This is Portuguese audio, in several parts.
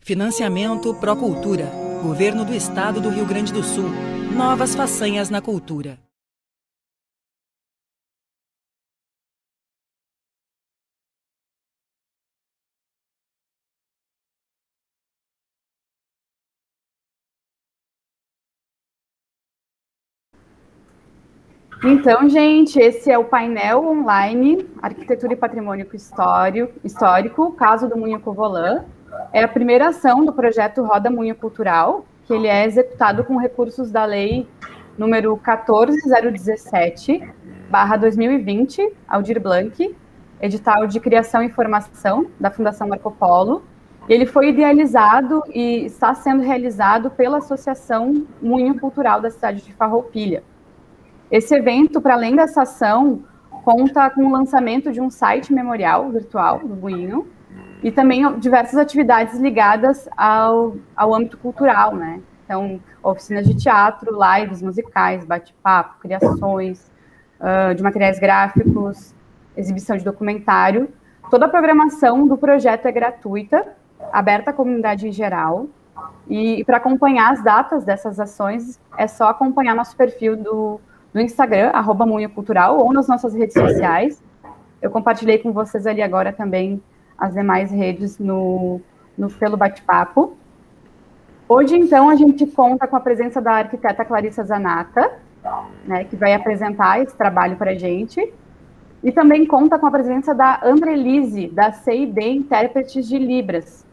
Financiamento Procultura. Governo do Estado do Rio Grande do Sul. Novas façanhas na cultura. Então, gente, esse é o painel online Arquitetura e Patrimônio Histórico, caso do Moinho Covolã. É a primeira ação do projeto Roda Moinho Cultural, que ele é executado com recursos da lei número 14.017/2020, Aldir Blanc, edital de criação e formação da Fundação Marco Polo. E ele foi idealizado e está sendo realizado pela Associação Moinho Cultural da cidade de Farroupilha. Esse evento, para além dessa ação, conta com o lançamento de um site memorial virtual do Moinho e também diversas atividades ligadas ao âmbito cultural, né? Então, oficinas de teatro, lives musicais, bate-papo, criações de materiais gráficos, exibição de documentário. Toda a programação do projeto é gratuita, aberta à comunidade em geral. E para acompanhar as datas dessas ações, é só acompanhar nosso perfil do Instagram, @moinhocultural, ou nas nossas redes sociais. Eu compartilhei com vocês ali agora também as demais redes pelo bate-papo. Hoje, então, a gente conta com a presença da arquiteta Clarissa Zanata, né, que vai apresentar esse trabalho para a gente, e também conta com a presença da Andrelise, da CID Intérpretes de Libras.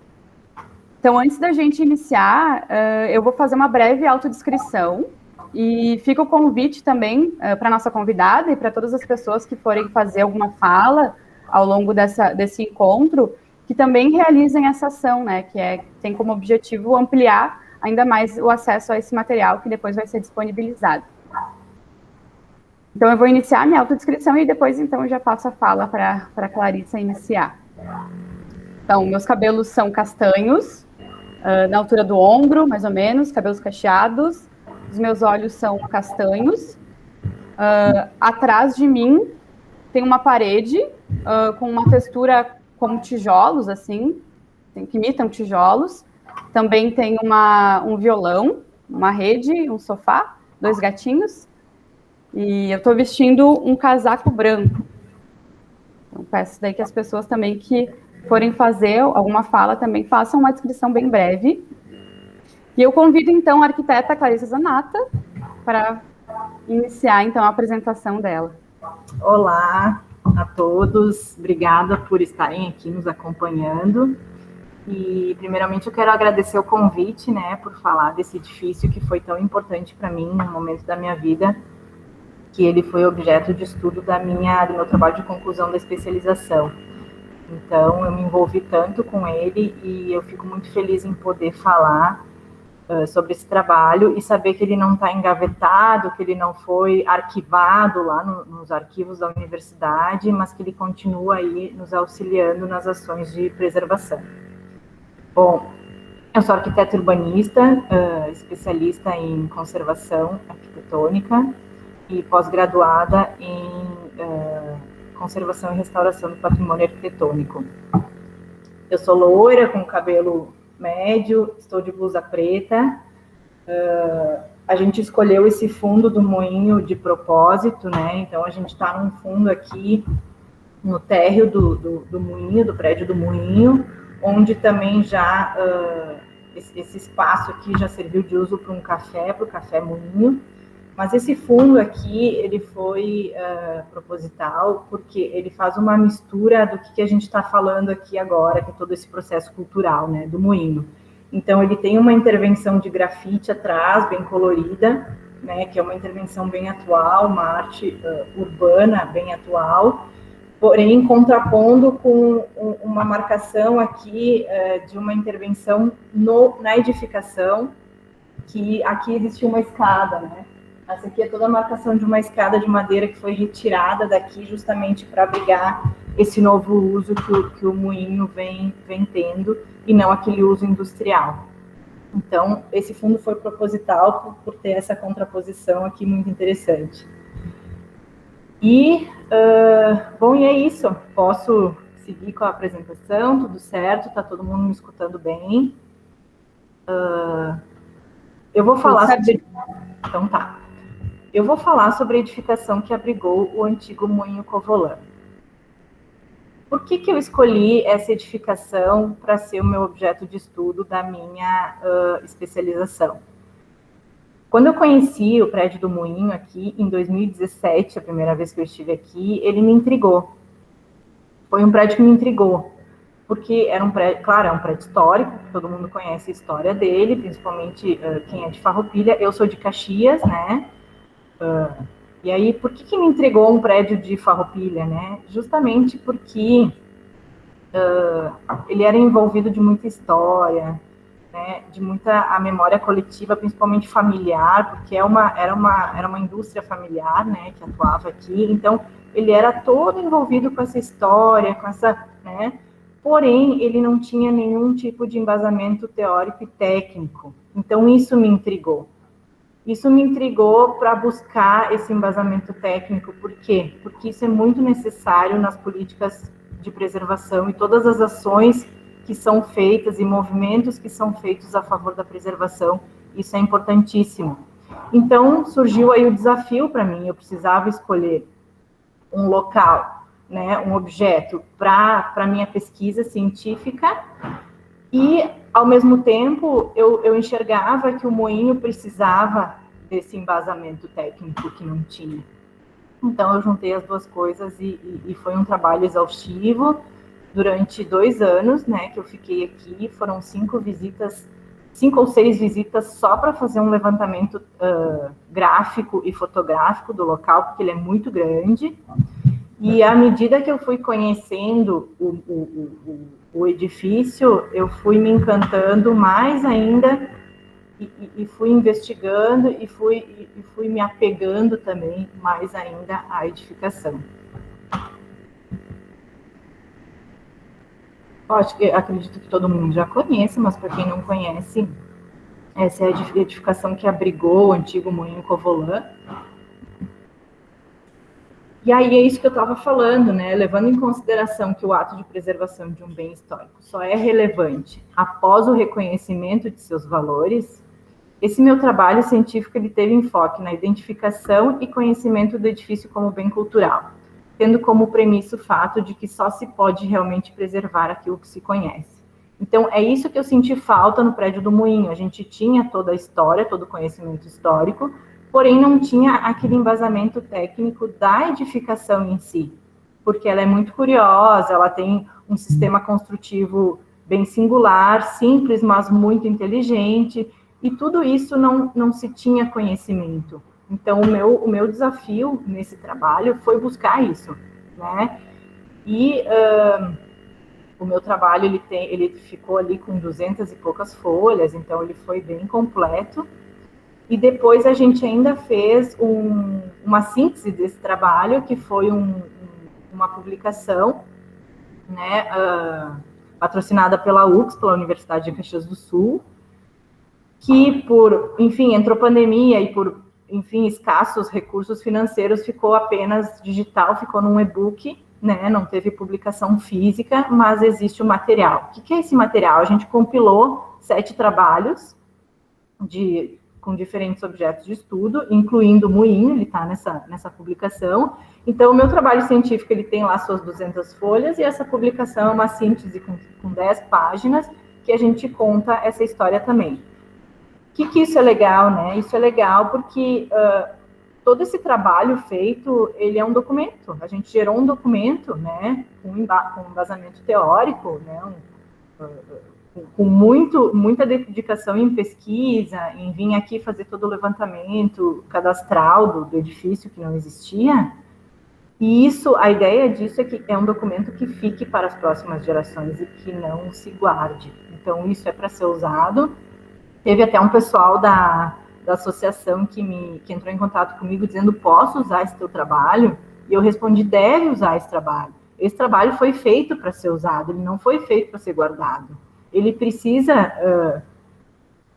Então, antes da gente iniciar, eu vou fazer uma breve autodescrição, e fica o convite também para a nossa convidada e para todas as pessoas que forem fazer alguma fala ao longo desse encontro, que também realizem essa ação, né, que tem como objetivo ampliar ainda mais o acesso a esse material que depois vai ser disponibilizado. Então, eu vou iniciar minha autodescrição e depois, então, eu já passo a fala para a Clarissa iniciar. Então, meus cabelos são castanhos, na altura do ombro, mais ou menos, cabelos cacheados. Os meus olhos são castanhos. Atrás de mim tem uma parede com uma textura como tijolos, assim, que imitam tijolos. Também tem um violão, uma rede, um sofá, 2 gatinhos. E eu estou vestindo um casaco branco. Então, peço daí que as pessoas também que forem fazer alguma fala também façam uma descrição bem breve. E eu convido, então, a arquiteta Clarissa Zanata para iniciar, então, a apresentação dela. Olá a todos, obrigada por estarem aqui nos acompanhando. E, primeiramente, eu quero agradecer o convite, né, por falar desse edifício que foi tão importante para mim no momento da minha vida, que ele foi objeto de estudo do meu trabalho de conclusão da especialização. Então, eu me envolvi tanto com ele e eu fico muito feliz em poder falar sobre esse trabalho e saber que ele não está engavetado, que ele não foi arquivado lá nos arquivos da universidade, mas que ele continua aí nos auxiliando nas ações de preservação. Bom, eu sou arquiteta urbanista, especialista em conservação arquitetônica e pós-graduada em conservação e restauração do patrimônio arquitetônico. Eu sou loira, com cabelo médio, estou de blusa preta. A gente escolheu esse fundo do moinho de propósito, né? Então, a gente está num fundo aqui no térreo do moinho, do prédio do moinho, onde também já esse espaço aqui já serviu de uso para o café moinho. Mas esse fundo aqui, ele foi proposital, porque ele faz uma mistura do que a gente está falando aqui agora, que é todo esse processo cultural, né, do moinho. Então, ele tem uma intervenção de grafite atrás, bem colorida, né, que é uma intervenção bem atual, uma arte urbana bem atual, porém, contrapondo com uma marcação aqui de uma intervenção na edificação, que aqui existe uma escada, né? Essa aqui é toda a marcação de uma escada de madeira que foi retirada daqui justamente para abrigar esse novo uso que o moinho vem tendo e não aquele uso industrial. Então, esse fundo foi proposital por ter essa contraposição aqui muito interessante. E, bom, e é isso. Posso seguir com a apresentação, tudo certo? Está todo mundo me escutando bem? Eu vou falar sobre... Então tá. Eu vou falar sobre a edificação que abrigou o antigo Moinho Covolã. Por que eu escolhi essa edificação para ser o meu objeto de estudo da minha especialização? Quando eu conheci o prédio do Moinho aqui, em 2017, a primeira vez que eu estive aqui, ele me intrigou. Foi um prédio que me intrigou, porque era um prédio, claro, é um prédio histórico, todo mundo conhece a história dele, principalmente quem é de Farroupilha. Eu sou de Caxias, né? E aí, por que me entregou um prédio de Farroupilha, né? Justamente porque ele era envolvido de muita história, né? De muita a memória coletiva, principalmente familiar, porque era uma indústria familiar, né? Que atuava aqui. Então, ele era todo envolvido com essa história, com essa, né? Porém, ele não tinha nenhum tipo de embasamento teórico e técnico. Então, isso me intrigou. Isso me intrigou para buscar esse embasamento técnico. Por quê? Porque isso é muito necessário nas políticas de preservação e todas as ações que são feitas e movimentos que são feitos a favor da preservação. Isso é importantíssimo. Então, surgiu aí o desafio para mim. Eu precisava escolher um local, né, um objeto para a minha pesquisa científica e, ao mesmo tempo, eu enxergava que o Moinho precisava desse embasamento técnico que não tinha. Então, eu juntei as duas coisas e foi um trabalho exaustivo durante 2 anos, né, que eu fiquei aqui. Foram 5 ou 6 visitas só para fazer um levantamento gráfico e fotográfico do local, porque ele é muito grande. E à medida que eu fui conhecendo o edifício, eu fui me encantando mais ainda e fui investigando e fui me apegando também mais ainda à edificação. Acredito que todo mundo já conhece, mas para quem não conhece, essa é a edificação que abrigou o antigo Moinho Covolã. E aí é isso que eu estava falando, né? Levando em consideração que o ato de preservação de um bem histórico só é relevante após o reconhecimento de seus valores, esse meu trabalho científico ele teve enfoque na identificação e conhecimento do edifício como bem cultural, tendo como premissa o fato de que só se pode realmente preservar aquilo que se conhece. Então, é isso que eu senti falta no prédio do Moinho. A gente tinha toda a história, todo o conhecimento histórico, porém não tinha aquele embasamento técnico da edificação em si, porque ela é muito curiosa, ela tem um sistema construtivo bem singular, simples, mas muito inteligente, e tudo isso não se tinha conhecimento. Então, o meu desafio nesse trabalho foi buscar isso, né? E o meu trabalho, ele ficou ali com 200 e poucas folhas, então ele foi bem completo. E depois a gente ainda fez uma síntese desse trabalho, que foi uma publicação, né, patrocinada pela UX, pela Universidade de Caxias do Sul, que entrou pandemia e por, escassos recursos financeiros, ficou apenas digital, ficou num e-book, né, não teve publicação física, mas existe o material. O que é esse material? A gente compilou 7 trabalhos com diferentes objetos de estudo, incluindo o Moinho, ele está nessa publicação. Então, o meu trabalho científico, ele tem lá suas 200 folhas, e essa publicação é uma síntese com 10 páginas, que a gente conta essa história também. O que isso é legal, né? Isso é legal porque todo esse trabalho feito, ele é um documento. A gente gerou um documento, né, com embasamento teórico, né, com muita dedicação em pesquisa, em vir aqui fazer todo o levantamento cadastral do edifício que não existia. E a ideia disso é que é um documento que fique para as próximas gerações e que não se guarde. Então, isso é para ser usado. Teve até um pessoal da associação que entrou em contato comigo dizendo: posso usar esse teu trabalho? E eu respondi: deve usar esse trabalho. Esse trabalho foi feito para ser usado, ele não foi feito para ser guardado. Ele precisa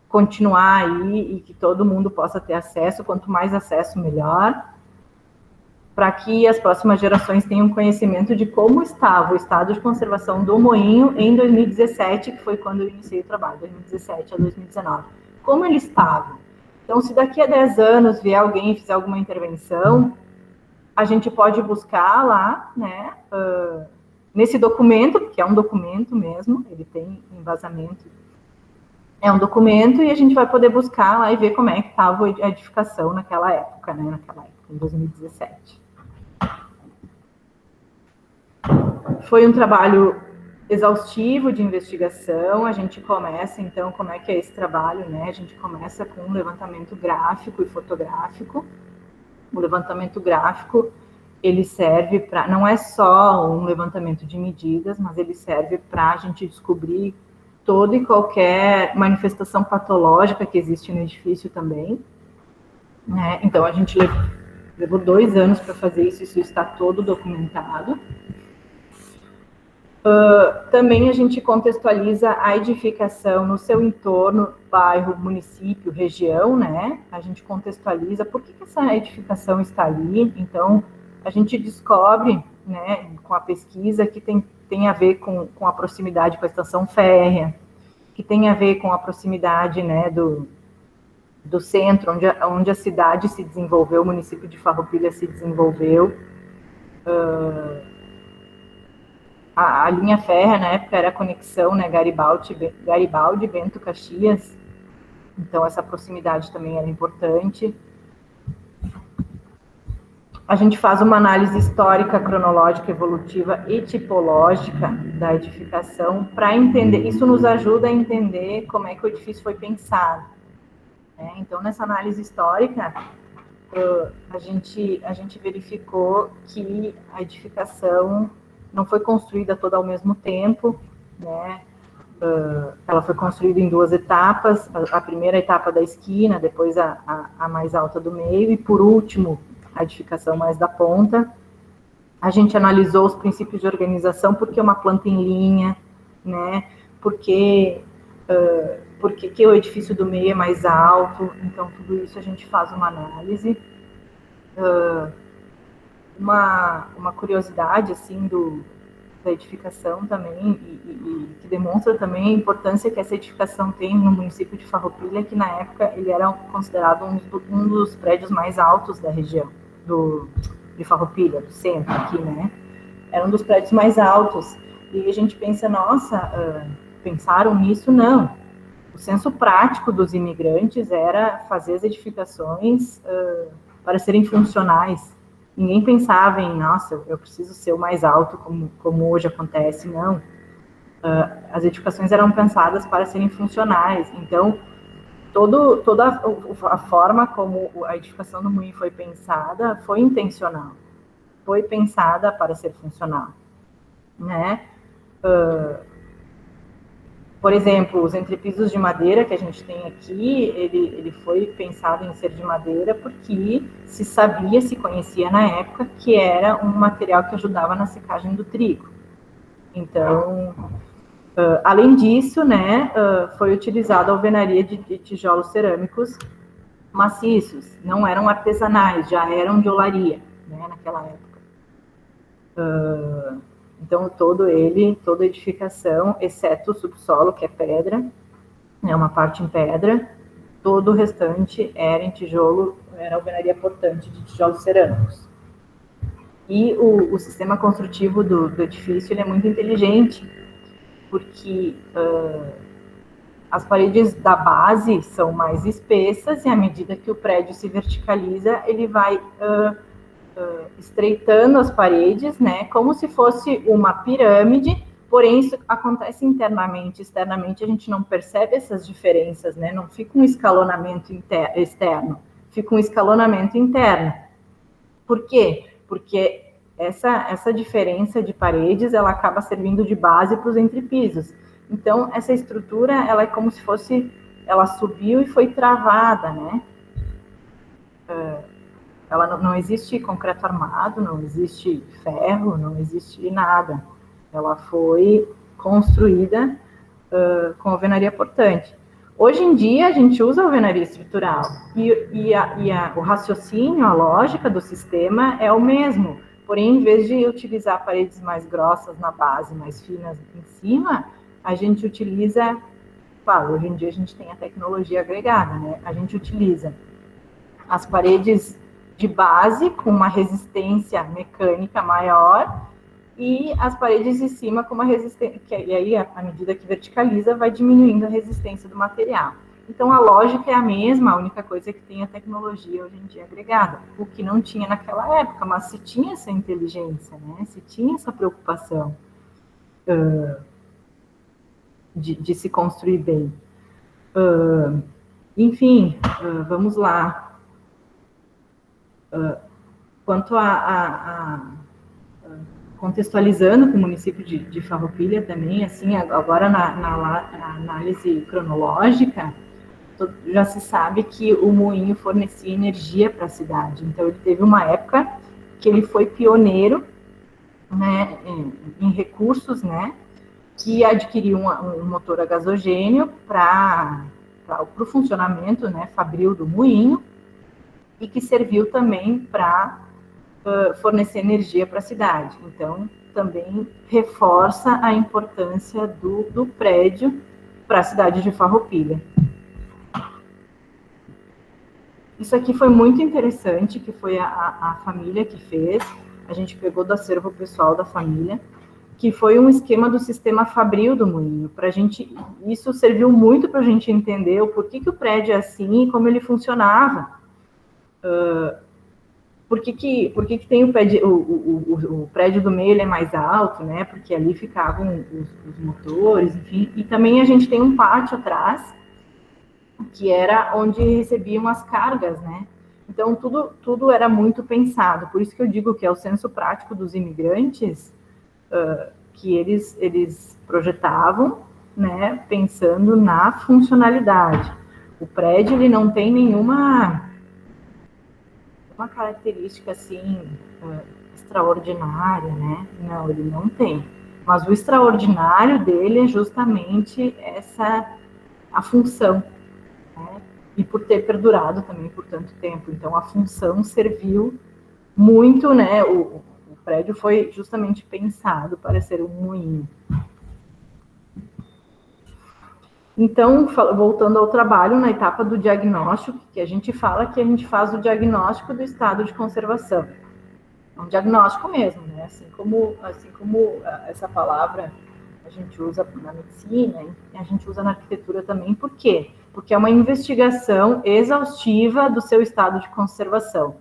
continuar aí e que todo mundo possa ter acesso, quanto mais acesso, melhor. para que as próximas gerações tenham conhecimento de como estava o estado de conservação do moinho em 2017, que foi quando eu iniciei o trabalho, 2017 a 2019. Como ele estava. Então, se daqui a 10 anos vier alguém e fizer alguma intervenção, a gente pode buscar lá, né, nesse documento, porque é um documento mesmo, ele tem embasamento, é um documento, e a gente vai poder buscar lá e ver como é que estava a edificação naquela época, né, em 2017. Foi um trabalho exaustivo de investigação. A gente começa, então, como é que é esse trabalho, né? A gente começa com um levantamento gráfico e fotográfico. O levantamento gráfico, ele serve para, não é só um levantamento de medidas, mas ele serve para a gente descobrir toda e qualquer manifestação patológica que existe no edifício também, né? Então, a gente levou 2 anos para fazer isso está todo documentado. Também a gente contextualiza a edificação no seu entorno, bairro, município, região, né? A gente contextualiza por que essa edificação está ali. Então, a gente descobre, né, com a pesquisa, que tem a ver com a proximidade com a estação férrea, que tem a ver com a proximidade, né, do centro, onde a cidade se desenvolveu, o município de Farroupilha se desenvolveu. A linha férrea, na época, era a conexão, né, Garibaldi, Bento, Caxias. Então, essa proximidade também era importante. A gente faz uma análise histórica, cronológica, evolutiva e tipológica da edificação para entender. Isso nos ajuda a entender como é que o edifício foi pensado, né? Então, nessa análise histórica, a gente verificou que a edificação não foi construída toda ao mesmo tempo, né? Ela foi construída em 2 etapas, a primeira etapa da esquina, depois a mais alta do meio, e por último, a edificação mais da ponta. A gente analisou os princípios de organização, porque uma planta em linha, né? Porque o edifício do meio é mais alto. Então, tudo isso a gente faz uma análise. Uma curiosidade, assim, da edificação também, e que demonstra também a importância que essa edificação tem no município de Farroupilha, que na época ele era considerado um dos prédios mais altos da região, de Farroupilha, do centro aqui, né? Era um dos prédios mais altos. E a gente pensa, nossa, pensaram nisso? Não. O senso prático dos imigrantes era fazer as edificações para serem funcionais. Ninguém pensava em, nossa, eu preciso ser o mais alto, como hoje acontece, não. As edificações eram pensadas para serem funcionais. Então, toda a forma como a edificação do moinho foi pensada foi intencional. Foi pensada para ser funcional, né? Por exemplo, os entrepisos de madeira que a gente tem aqui, ele foi pensado em ser de madeira porque se conhecia na época que era um material que ajudava na secagem do trigo. Então, além disso, né, foi utilizada a alvenaria de tijolos cerâmicos maciços, não eram artesanais, já eram de olaria, né, naquela época. Então, toda a edificação, exceto o subsolo, que é pedra, é uma parte em pedra, todo o restante era em tijolo, era alvenaria portante de tijolos cerâmicos. E o sistema construtivo do edifício, ele é muito inteligente, porque as paredes da base são mais espessas, e à medida que o prédio se verticaliza, ele vai estreitando as paredes, né, como se fosse uma pirâmide, porém isso acontece internamente. Externamente a gente não percebe essas diferenças, né, não fica um escalonamento externo, fica um escalonamento interno. Por quê? Porque essa diferença de paredes, ela acaba servindo de base para os entrepisos. Então, essa estrutura, ela é como se fosse, ela subiu e foi travada, né, ela não existe concreto armado, não existe ferro, não existe nada. Ela foi construída com alvenaria portante. Hoje em dia, a gente usa a alvenaria estrutural e o raciocínio, a lógica do sistema é o mesmo. Porém, em vez de utilizar paredes mais grossas na base, mais finas em cima, a gente utiliza, claro, hoje em dia a gente tem a tecnologia agregada, né? A gente utiliza as paredes de base com uma resistência mecânica maior e as paredes de cima com uma resistência, e aí, à medida que verticaliza, vai diminuindo a resistência do material. Então, a lógica é a mesma, a única coisa é que tem a tecnologia hoje em dia agregada, o que não tinha naquela época, mas se tinha essa inteligência, né? Se tinha essa preocupação de se construir bem. Enfim, vamos lá. Quanto contextualizando com o município de Farroupilha também, assim, agora na análise cronológica, já se sabe que o moinho fornecia energia para a cidade. Então, ele teve uma época que ele foi pioneiro, né, em recursos, né, que adquiriu um motor a gasogênio para o funcionamento, né, fabril do moinho, e que serviu também para fornecer energia para a cidade. Então, também reforça a importância do prédio para a cidade de Farroupilha. Isso aqui foi muito interessante, que foi a família que fez. A gente pegou do acervo pessoal da família, que foi um esquema do sistema fabril do moinho. Isso serviu muito para a gente entender o porquê que o prédio é assim e como ele funcionava. Por que tem o prédio do meio, ele é mais alto, né? Porque ali ficavam os motores, enfim. E também a gente tem um pátio atrás, que era onde recebiam as cargas, né? Então, tudo era muito pensado. Por isso que eu digo que é o senso prático dos imigrantes, que eles projetavam, né, pensando na funcionalidade. O prédio, ele não tem nenhuma uma característica, assim, extraordinária, né? Não, ele não tem. Mas o extraordinário dele é justamente a função, né? E por ter perdurado também por tanto tempo. Então, a função serviu muito, né? O prédio foi justamente pensado para ser um moinho. Então, voltando ao trabalho, na etapa do diagnóstico, que a gente fala que a gente faz o diagnóstico do estado de conservação. É um diagnóstico mesmo, né? Assim como essa palavra a gente usa na medicina, a gente usa na arquitetura também. Por quê? Porque é uma investigação exaustiva do seu estado de conservação.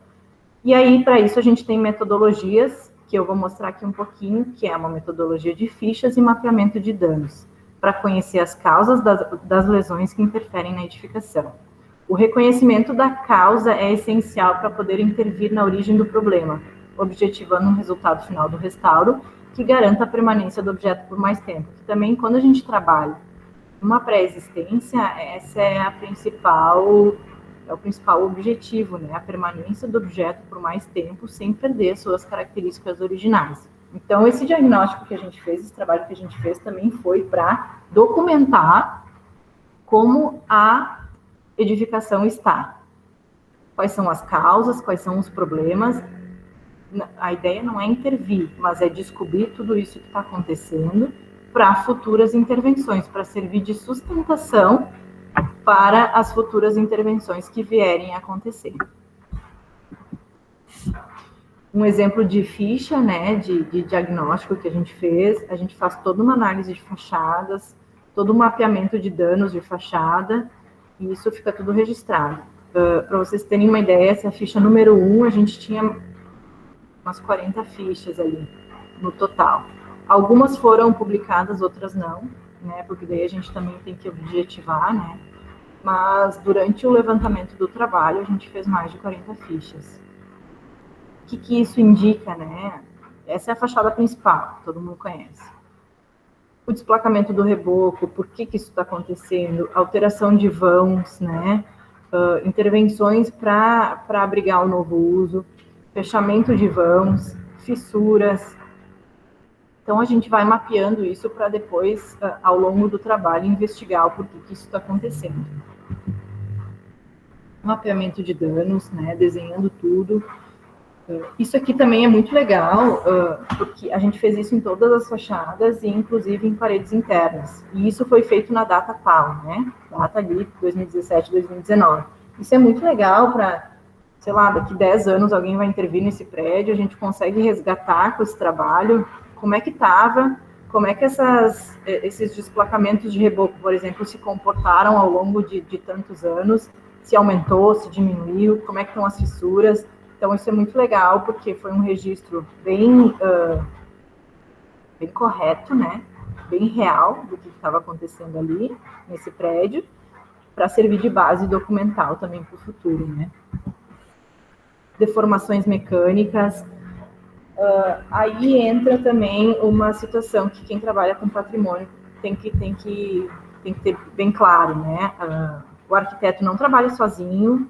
E aí, para isso, a gente tem metodologias, que eu vou mostrar aqui um pouquinho, que é uma metodologia de fichas e mapeamento de danos, para conhecer as causas das lesões que interferem na edificação. O reconhecimento da causa é essencial para poder intervir na origem do problema, objetivando um resultado final do restauro que garanta a permanência do objeto por mais tempo. E também, quando a gente trabalha numa pré-existência, essa é o principal objetivo, né? A permanência do objeto por mais tempo, sem perder suas características originais. Então, esse diagnóstico que a gente fez, esse trabalho que a gente fez, também foi para documentar como a edificação está. Quais são as causas, quais são os problemas. A ideia não é intervir, mas é descobrir tudo isso que está acontecendo para futuras intervenções, para servir de sustentação para as futuras intervenções que vierem a acontecer. Um exemplo de ficha, né, de diagnóstico que a gente faz toda uma análise de fachadas, todo um mapeamento de danos de fachada, e isso fica tudo registrado. Para vocês terem uma ideia, essa ficha número 1, a gente tinha umas 40 fichas ali, no total. Algumas foram publicadas, outras não, né, porque daí a gente também tem que objetivar, né, mas durante o levantamento do trabalho, a gente fez mais de 40 fichas. O que isso indica, né? Essa é a fachada principal, todo mundo conhece. O desplacamento do reboco, por que isso está acontecendo? Alteração de vãos, né? Intervenções para abrigar o novo uso, fechamento de vãos, fissuras, Então, a gente vai mapeando isso para depois, ao longo do trabalho, investigar o porquê que isso está acontecendo. Mapeamento de danos, né, desenhando tudo. Isso aqui também é muito legal, porque a gente fez isso em todas as fachadas e, inclusive, em paredes internas. E isso foi feito na data tal, né? Data ali, 2017, 2019. Isso é muito legal para, sei lá, daqui 10 anos alguém vai intervir nesse prédio, a gente consegue resgatar com esse trabalho como é que estava, como é que esses desplacamentos de reboco, por exemplo, se comportaram ao longo de tantos anos, se aumentou, se diminuiu, como é que estão as fissuras. Então, isso é muito legal, porque foi um registro bem correto, né? Bem real do que estava acontecendo ali, nesse prédio, para servir de base documental também para o futuro, né? Deformações mecânicas. Aí entra também uma situação que quem trabalha com patrimônio tem que ter bem claro, né? O arquiteto não trabalha sozinho,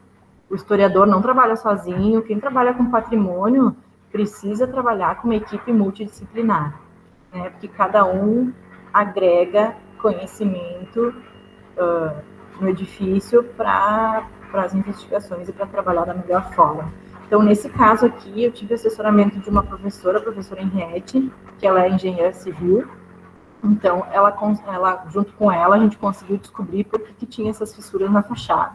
o historiador não trabalha sozinho, quem trabalha com patrimônio precisa trabalhar com uma equipe multidisciplinar, né? Porque cada um agrega conhecimento no edifício para as investigações e para trabalhar da melhor forma. Então, nesse caso aqui, eu tive assessoramento de uma professora, a professora Henriette, que ela é engenheira civil. Então, junto com ela, a gente conseguiu descobrir por que tinha essas fissuras na fachada.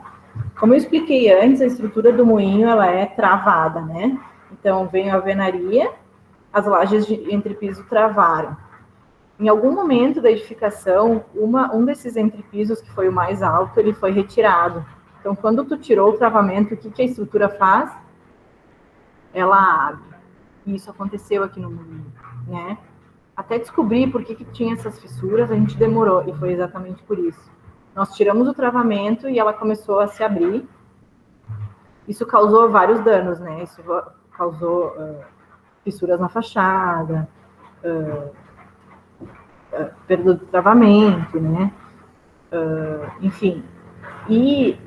Como eu expliquei antes, a estrutura do moinho ela é travada, né? Então, vem a alvenaria, as lajes de entrepiso travaram. Em algum momento da edificação, um desses entrepisos, que foi o mais alto, ele foi retirado. Então, quando tu tirou o travamento, o que a estrutura faz? Ela abre. E isso aconteceu aqui no moinho, né? Até descobrir por que tinha essas fissuras, a gente demorou, e foi exatamente por isso. Nós tiramos o travamento e ela começou a se abrir. Isso causou vários danos, né? Isso causou fissuras na fachada, perda do travamento, né? Enfim. E,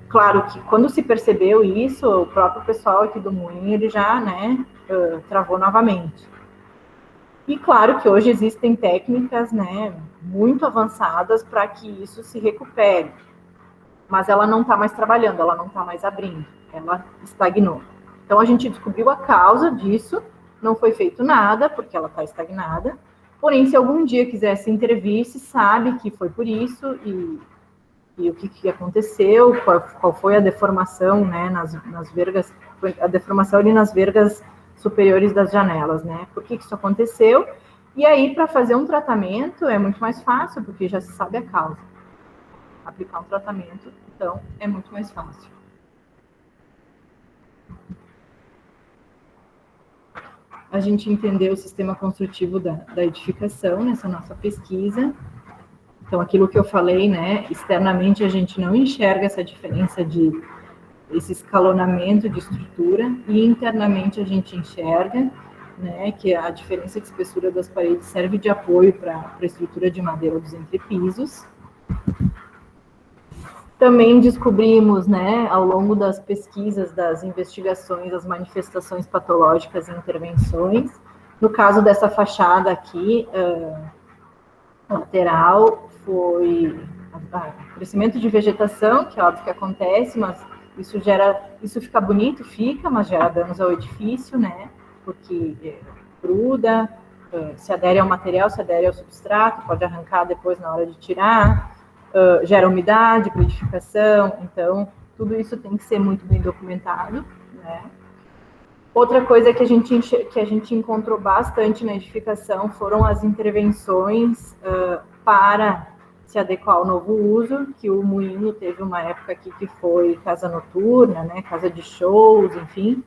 claro, que quando se percebeu isso, o próprio pessoal aqui do moinho, ele já, né, travou novamente. E claro que hoje existem técnicas, né, muito avançadas para que isso se recupere. Mas ela não está mais trabalhando, ela não está mais abrindo, ela estagnou. Então a gente descobriu a causa disso, não foi feito nada, porque ela está estagnada. Porém, se algum dia quisesse intervir, se sabe que foi por isso e o que aconteceu, qual foi a deformação, né, nas vergas, a deformação ali nas vergas superiores das janelas, né? Por que isso aconteceu? E aí, para fazer um tratamento, é muito mais fácil, porque já se sabe a causa. Aplicar um tratamento, então, é muito mais fácil. A gente entendeu o sistema construtivo da edificação nessa nossa pesquisa. Então, aquilo que eu falei, né? Externamente, a gente não enxerga essa diferença esse escalonamento de estrutura, e internamente a gente enxerga, né, que a diferença de espessura das paredes serve de apoio para a estrutura de madeira dos entrepisos. Também descobrimos, né, ao longo das pesquisas, das investigações, as manifestações patológicas e intervenções. No caso dessa fachada aqui, lateral, foi crescimento de vegetação, que é óbvio que acontece, mas isso fica bonito, mas gera danos ao edifício, né? Porque gruda, se adere ao material, se adere ao substrato, pode arrancar depois na hora de tirar, gera umidade para edificação, então tudo isso tem que ser muito bem documentado, né? Outra coisa que a gente encontrou bastante na edificação foram as intervenções para se adequar ao novo uso, que o moinho teve uma época aqui que foi casa noturna, né, casa de shows, enfim.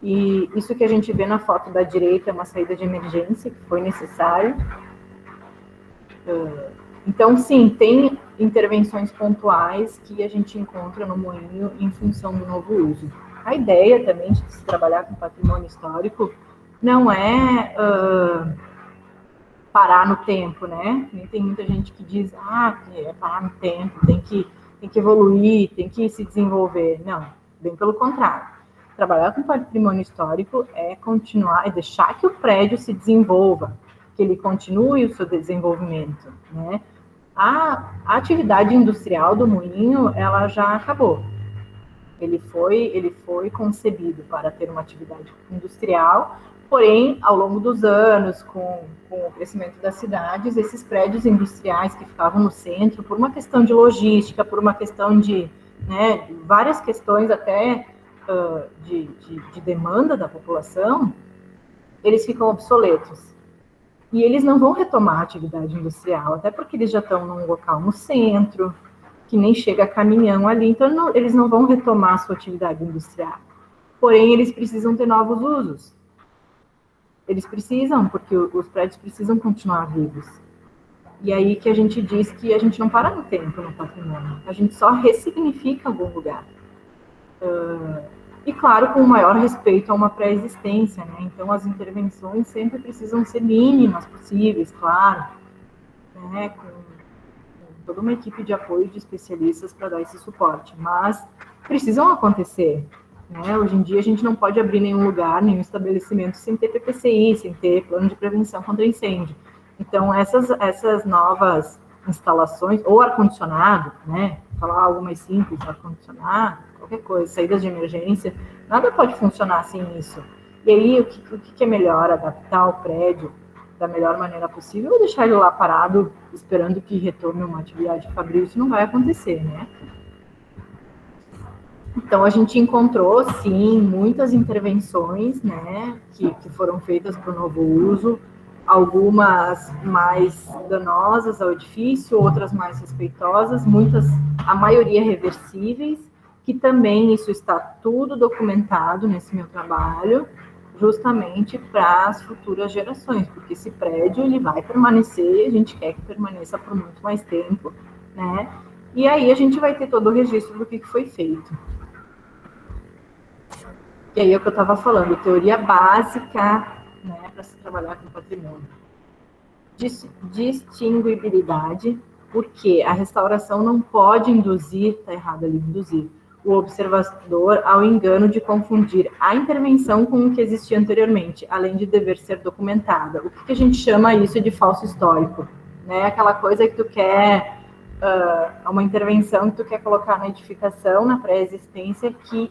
E isso que a gente vê na foto da direita é uma saída de emergência que foi necessário. Então, sim, tem intervenções pontuais que a gente encontra no moinho em função do novo uso. A ideia também de se trabalhar com patrimônio histórico não é parar no tempo, né? Tem muita gente que diz, que é parar no tempo, tem que evoluir, tem que se desenvolver. Não, bem pelo contrário. Trabalhar com patrimônio histórico é continuar, é deixar que o prédio se desenvolva, que ele continue o seu desenvolvimento, né? A atividade industrial do moinho, ela já acabou. Ele foi concebido para ter uma atividade industrial, porém, ao longo dos anos, com o crescimento das cidades, esses prédios industriais que ficavam no centro, por uma questão de logística, por uma questão de, né, várias questões até de demanda da população, eles ficam obsoletos. E eles não vão retomar a atividade industrial, até porque eles já estão num local no centro, que nem chega caminhão ali, então eles não vão retomar a sua atividade industrial. Porém, eles precisam ter novos usos. Eles precisam, porque os prédios precisam continuar vivos. E aí que a gente diz que a gente não para no tempo, no patrimônio, a gente só ressignifica algum lugar. E, claro, com o maior respeito a uma pré-existência, né? Então, as intervenções sempre precisam ser mínimas possíveis, claro, né? Com toda uma equipe de apoio de especialistas para dar esse suporte, mas precisam acontecer, né? Hoje em dia, a gente não pode abrir nenhum lugar, nenhum estabelecimento sem ter PPCI, sem ter plano de prevenção contra incêndio. Então, essas novas instalações, ou ar-condicionado, né? Falar algo mais simples, ar-condicionado, qualquer coisa, saídas de emergência, nada pode funcionar sem isso. E aí, o que é melhor? Adaptar o prédio da melhor maneira possível ou deixar ele lá parado, esperando que retome uma atividade fabril? Isso não vai acontecer, né? Então, a gente encontrou, sim, muitas intervenções, né, que foram feitas para o novo uso, algumas mais danosas ao edifício, outras mais respeitosas, a maioria reversíveis, que também isso está tudo documentado nesse meu trabalho, justamente para as futuras gerações, porque esse prédio ele vai permanecer, a gente quer que permaneça por muito mais tempo, né? E aí a gente vai ter todo o registro do que foi feito. E aí é o que eu estava falando, teoria básica, né, para se trabalhar com patrimônio. Distinguibilidade, porque a restauração não pode induzir, está errado ali, induzir, o observador ao engano de confundir a intervenção com o que existia anteriormente, além de dever ser documentada. O que a gente chama isso de falso histórico? Né? Aquela coisa que tu quer, uma intervenção que tu quer colocar na edificação, na pré-existência, que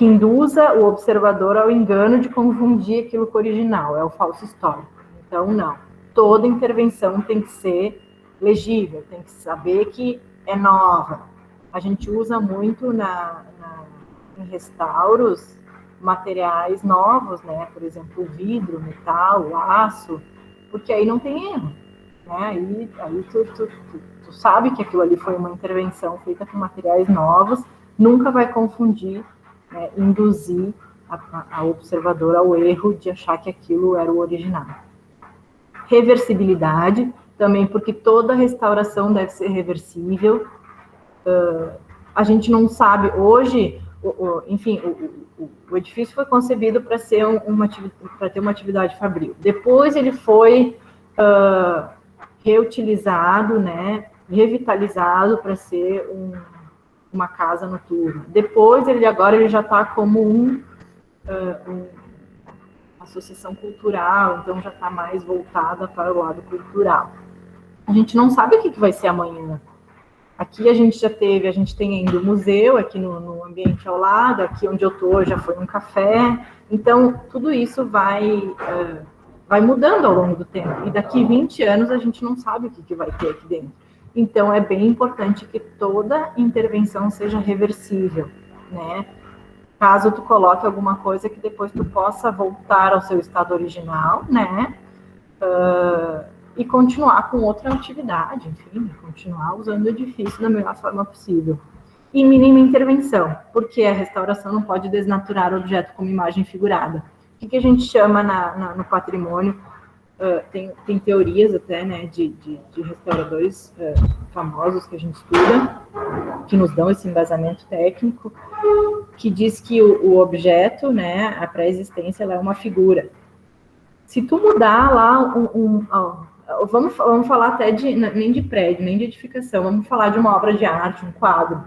induza o observador ao engano de confundir aquilo com o original, é o falso histórico. Então, não. Toda intervenção tem que ser legível, tem que saber que é nova. A gente usa muito em restauros materiais novos, né? Por exemplo, o vidro, o metal, o aço, porque aí não tem erro. Né? Aí tu sabe que aquilo ali foi uma intervenção feita com materiais novos, nunca vai confundir, né, induzir a observador ao erro de achar que aquilo era o original. Reversibilidade, também porque toda restauração deve ser reversível. A gente não sabe, hoje, enfim, o edifício foi concebido para ter uma atividade fabril. Depois ele foi reutilizado, né, revitalizado para ser uma casa noturna. Depois, agora ele já está como uma associação cultural, então já está mais voltada para o lado cultural. A gente não sabe o que vai ser amanhã. Aqui a gente tem ainda o museu, aqui no ambiente ao lado, aqui onde eu estou já foi um café, então tudo isso vai mudando ao longo do tempo, e daqui 20 anos a gente não sabe o que vai ter aqui dentro. Então, é bem importante que toda intervenção seja reversível, né? Caso tu coloque alguma coisa que depois tu possa voltar ao seu estado original, né? E continuar com outra atividade, enfim, continuar usando o edifício da melhor forma possível. E mínima intervenção, porque a restauração não pode desnaturar o objeto como imagem figurada. O que a gente chama no patrimônio? Tem teorias até, né, de restauradores famosos que a gente estuda, que nos dão esse embasamento técnico, que diz que o objeto, né, a pré-existência, ela é uma figura. Se tu mudar lá, vamos falar até nem de prédio, nem de edificação, vamos falar de uma obra de arte, um quadro.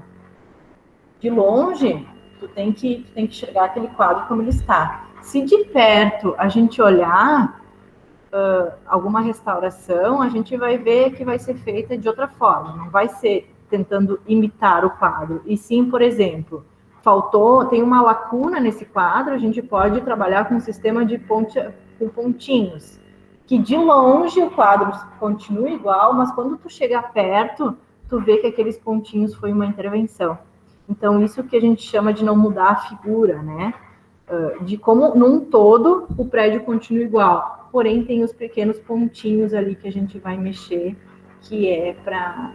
De longe, tu tem que enxergar aquele quadro como ele está. Se de perto a gente olhar, alguma restauração, a gente vai ver que vai ser feita de outra forma, não vai ser tentando imitar o quadro, e sim, por exemplo, tem uma lacuna nesse quadro, a gente pode trabalhar com um sistema de com pontinhos, que de longe o quadro continua igual, mas quando tu chega perto, tu vê que aqueles pontinhos foi uma intervenção. Então, isso que a gente chama de não mudar a figura, né? De como, num todo, o prédio continua igual, porém tem os pequenos pontinhos ali que a gente vai mexer, que é para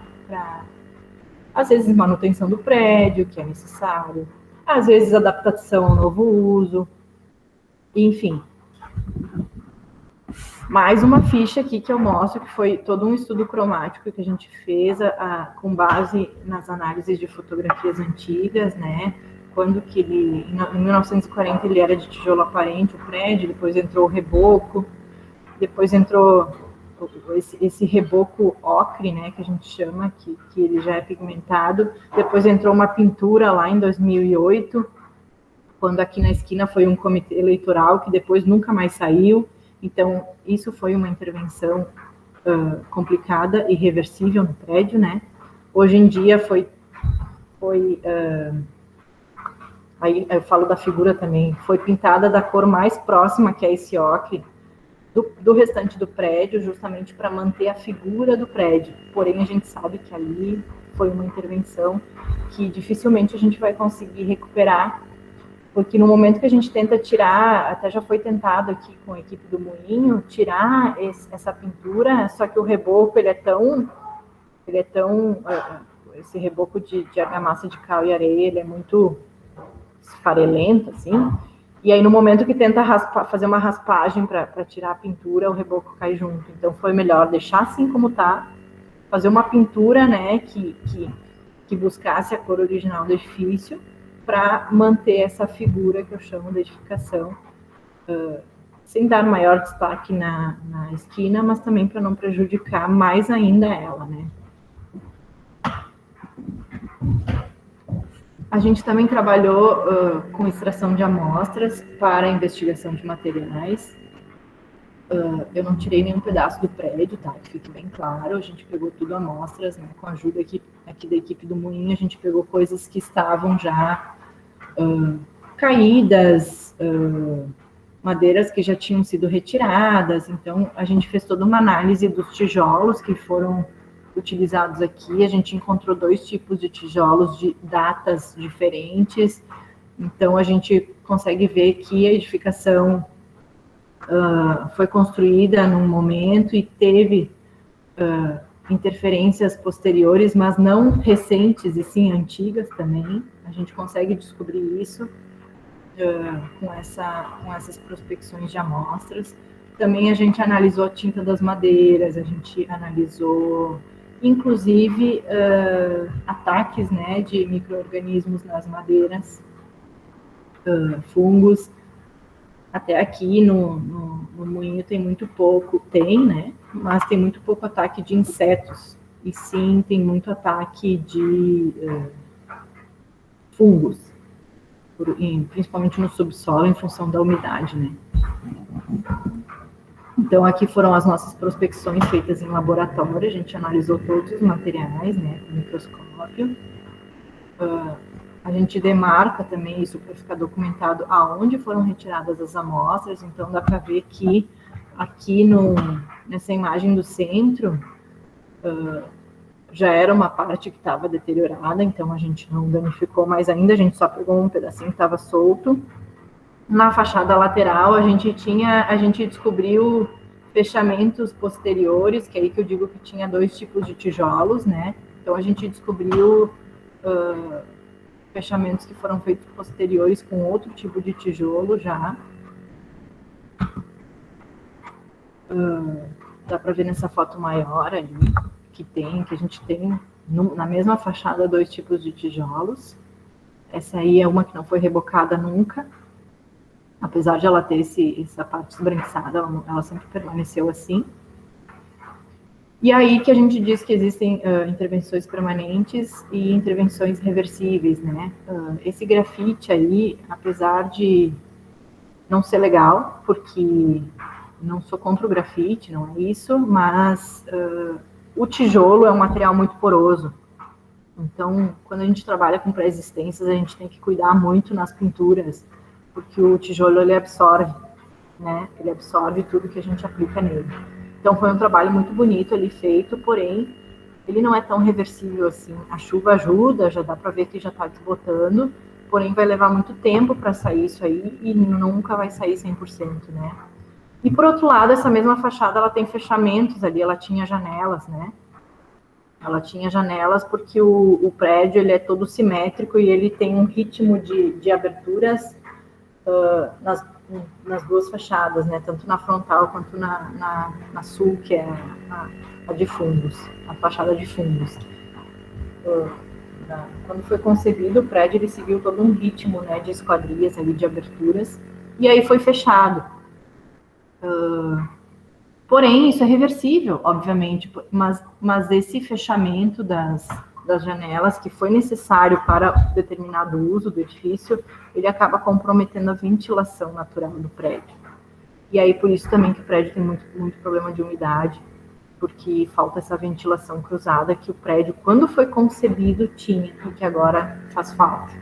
às vezes manutenção do prédio, que é necessário, às vezes adaptação ao novo uso, enfim. Mais uma ficha aqui que eu mostro, que foi todo um estudo cromático que a gente fez com base nas análises de fotografias antigas, né? Quando que em 1940 ele era de tijolo aparente, o prédio, depois entrou o reboco, depois entrou esse reboco ocre, né, que a gente chama, que ele já é pigmentado, depois entrou uma pintura lá em 2008, quando aqui na esquina foi um comitê eleitoral que depois nunca mais saiu. Então, isso foi uma intervenção complicada e irreversível no prédio, né? Hoje em dia aí eu falo da figura também, foi pintada da cor mais próxima, que é esse ocre, do restante do prédio, justamente para manter a figura do prédio. Porém, a gente sabe que ali foi uma intervenção que dificilmente a gente vai conseguir recuperar, porque no momento que a gente tenta tirar, até já foi tentado aqui com a equipe do Moinho, tirar essa pintura, só que o reboco, ele é tão esse reboco de argamassa de cal e areia, ele é muito esfarelento, assim, e aí no momento que tenta fazer uma raspagem para tirar a pintura, o reboco cai junto. Então foi melhor deixar assim como tá, fazer uma pintura, né, que buscasse a cor original do edifício, para manter essa figura que eu chamo de edificação, sem dar maior destaque na esquina, mas também para não prejudicar mais ainda ela, né. A gente também trabalhou com extração de amostras para investigação de materiais. Eu não tirei nenhum pedaço do prédio, tá? Que fique bem claro. A gente pegou tudo amostras, né? Com a ajuda aqui da equipe do Moinho, a gente pegou coisas que estavam já caídas, madeiras que já tinham sido retiradas. Então, a gente fez toda uma análise dos tijolos que foram utilizados aqui. A gente encontrou 2 tipos de tijolos de datas diferentes, então a gente consegue ver que a edificação foi construída num momento e teve interferências posteriores, mas não recentes, e sim antigas também. A gente consegue descobrir isso com essas prospecções de amostras. Também a gente analisou a tinta das madeiras, a gente analisou inclusive ataques, né, de micro-organismos nas madeiras, fungos. Até aqui no Moinho tem muito pouco, né, mas tem muito pouco ataque de insetos, e sim tem muito ataque de fungos, principalmente no subsolo, em função da umidade, né. Então, aqui foram as nossas prospecções feitas em laboratório, a gente analisou todos os materiais, né, com microscópio. A gente demarca também isso para ficar documentado aonde foram retiradas as amostras, então dá para ver que aqui nessa imagem do centro, já era uma parte que estava deteriorada, então a gente não danificou mais ainda, a gente só pegou um pedacinho que estava solto. Na fachada lateral, a gente descobriu fechamentos posteriores, que é aí que eu digo que tinha 2 tipos de tijolos, né? Então, a gente descobriu fechamentos que foram feitos posteriores com outro tipo de tijolo já. Dá para ver nessa foto maior ali, que a gente tem na mesma fachada 2 tipos de tijolos. Essa aí é uma que não foi rebocada nunca. Apesar de ela ter essa parte esbranquiçada, ela sempre permaneceu assim. E aí que a gente diz que existem intervenções permanentes e intervenções reversíveis, né? Esse grafite aí, apesar de não ser legal, porque não sou contra o grafite, não é isso, mas o tijolo é um material muito poroso. Então, quando a gente trabalha com pré-existências, a gente tem que cuidar muito nas pinturas, porque o tijolo, ele absorve, né? Ele absorve tudo que a gente aplica nele. Então, foi um trabalho muito bonito ali feito, porém, ele não é tão reversível assim. A chuva ajuda, já dá para ver que já está desbotando, porém vai levar muito tempo para sair isso aí e nunca vai sair 100%, né? E por outro lado, essa mesma fachada, ela tem fechamentos ali, ela tinha janelas, né? Ela tinha janelas porque o prédio, ele é todo simétrico e ele tem um ritmo de aberturas nas duas fachadas, né? Tanto na frontal quanto na sul, que é a de fundos, a fachada de fundos. Quando foi concebido o prédio, ele seguiu todo um ritmo, né, de esquadrias ali, de aberturas, e aí foi fechado. Porém, isso é reversível, obviamente, mas esse fechamento das janelas, que foi necessário para determinado uso do edifício, ele acaba comprometendo a ventilação natural do prédio. E aí, por isso também que o prédio tem muito problema de umidade, porque falta essa ventilação cruzada que o prédio, quando foi concebido, tinha, e que agora faz falta.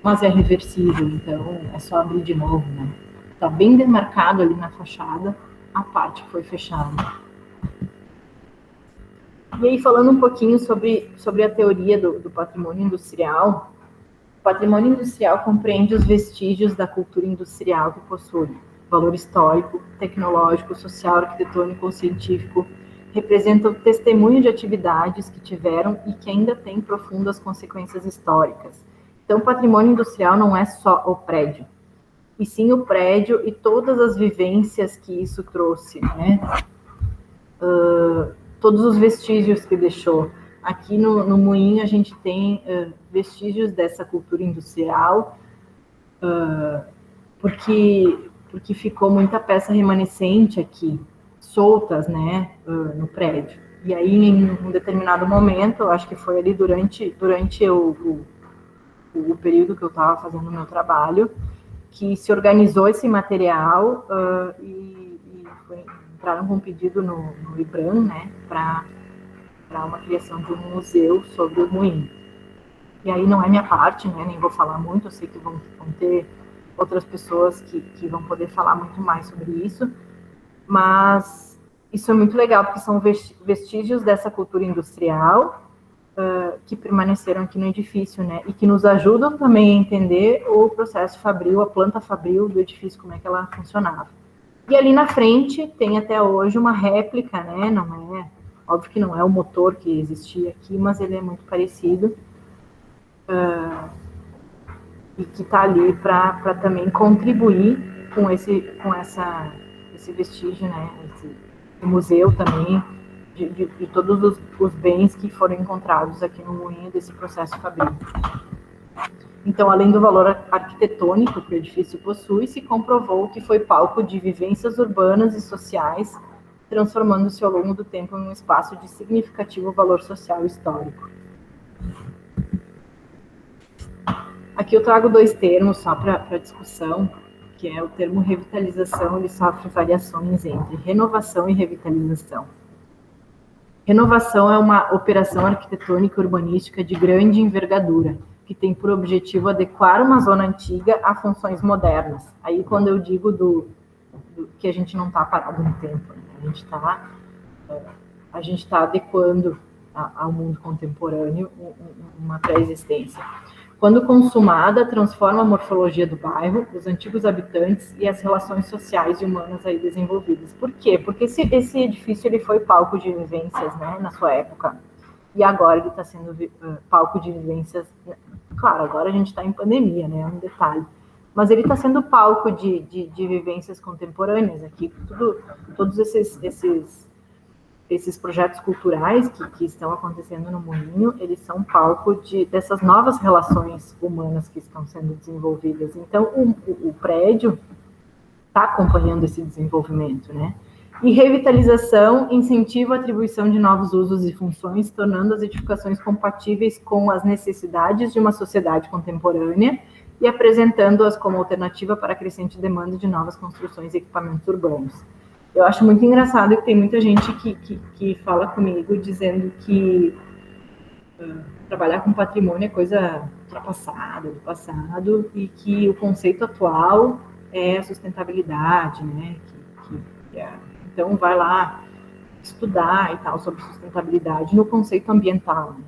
Mas é reversível, então é só abrir de novo, né? Está bem demarcado ali na fachada a parte que foi fechada. E aí, falando um pouquinho sobre a teoria do patrimônio industrial, o patrimônio industrial compreende os vestígios da cultura industrial que possui valor histórico, tecnológico, social, arquitetônico ou científico, representa o testemunho de atividades que tiveram e que ainda têm profundas consequências históricas. Então, o patrimônio industrial não é só o prédio, e sim o prédio e todas as vivências que isso trouxe, né? Todos os vestígios que deixou. Aqui no Moinho a gente tem vestígios dessa cultura industrial, porque ficou muita peça remanescente aqui, soltas, né, no prédio. E aí, em um determinado momento, eu acho que foi ali durante o período que eu estava fazendo o meu trabalho, que se organizou esse material e entraram com um pedido no IBRAM, né, para uma criação de um museu sobre o moinho. E aí não é minha parte, né, nem vou falar muito, eu sei que vão ter outras pessoas que vão poder falar muito mais sobre isso, mas isso é muito legal, porque são vestígios dessa cultura industrial que permaneceram aqui no edifício, né, e que nos ajudam também a entender o processo fabril, a planta fabril do edifício, como é que ela funcionava. E ali na frente tem até hoje uma réplica, né, não é, óbvio que não é o motor que existia aqui, mas ele é muito parecido, e que está ali para também contribuir com esse vestígio, né, esse museu também, de todos os bens que foram encontrados aqui no moinho desse processo fabril. Então, além do valor arquitetônico que o edifício possui, se comprovou que foi palco de vivências urbanas e sociais, transformando-se ao longo do tempo em um espaço de significativo valor social e histórico. Aqui eu trago dois termos só para discussão, que é o termo revitalização, ele sofre variações entre renovação e revitalização. Renovação é uma operação arquitetônica e urbanística de grande envergadura, que tem por objetivo adequar uma zona antiga a funções modernas. Aí, quando eu digo que a gente não está parado no tempo, né? A gente tá adequando ao mundo contemporâneo uma pré-existência. Quando consumada, transforma a morfologia do bairro, os antigos habitantes e as relações sociais e humanas aí desenvolvidas. Por quê? Porque esse edifício ele foi palco de vivências, né, na sua época, e agora ele está sendo palco de vivências. Claro, agora a gente está em pandemia, né, é um detalhe, mas ele está sendo palco de vivências contemporâneas aqui, todos esses projetos culturais que estão acontecendo no Moinho, eles são palco dessas novas relações humanas que estão sendo desenvolvidas. Então, o prédio está acompanhando esse desenvolvimento, né? E revitalização incentiva a atribuição de novos usos e funções, tornando as edificações compatíveis com as necessidades de uma sociedade contemporânea e apresentando-as como alternativa para a crescente demanda de novas construções e equipamentos urbanos. Eu acho muito engraçado que tem muita gente que fala comigo dizendo que trabalhar com patrimônio é coisa ultrapassada, do passado, e que o conceito atual é a sustentabilidade, né? Então, vai lá estudar e tal sobre sustentabilidade no conceito ambiental. Né?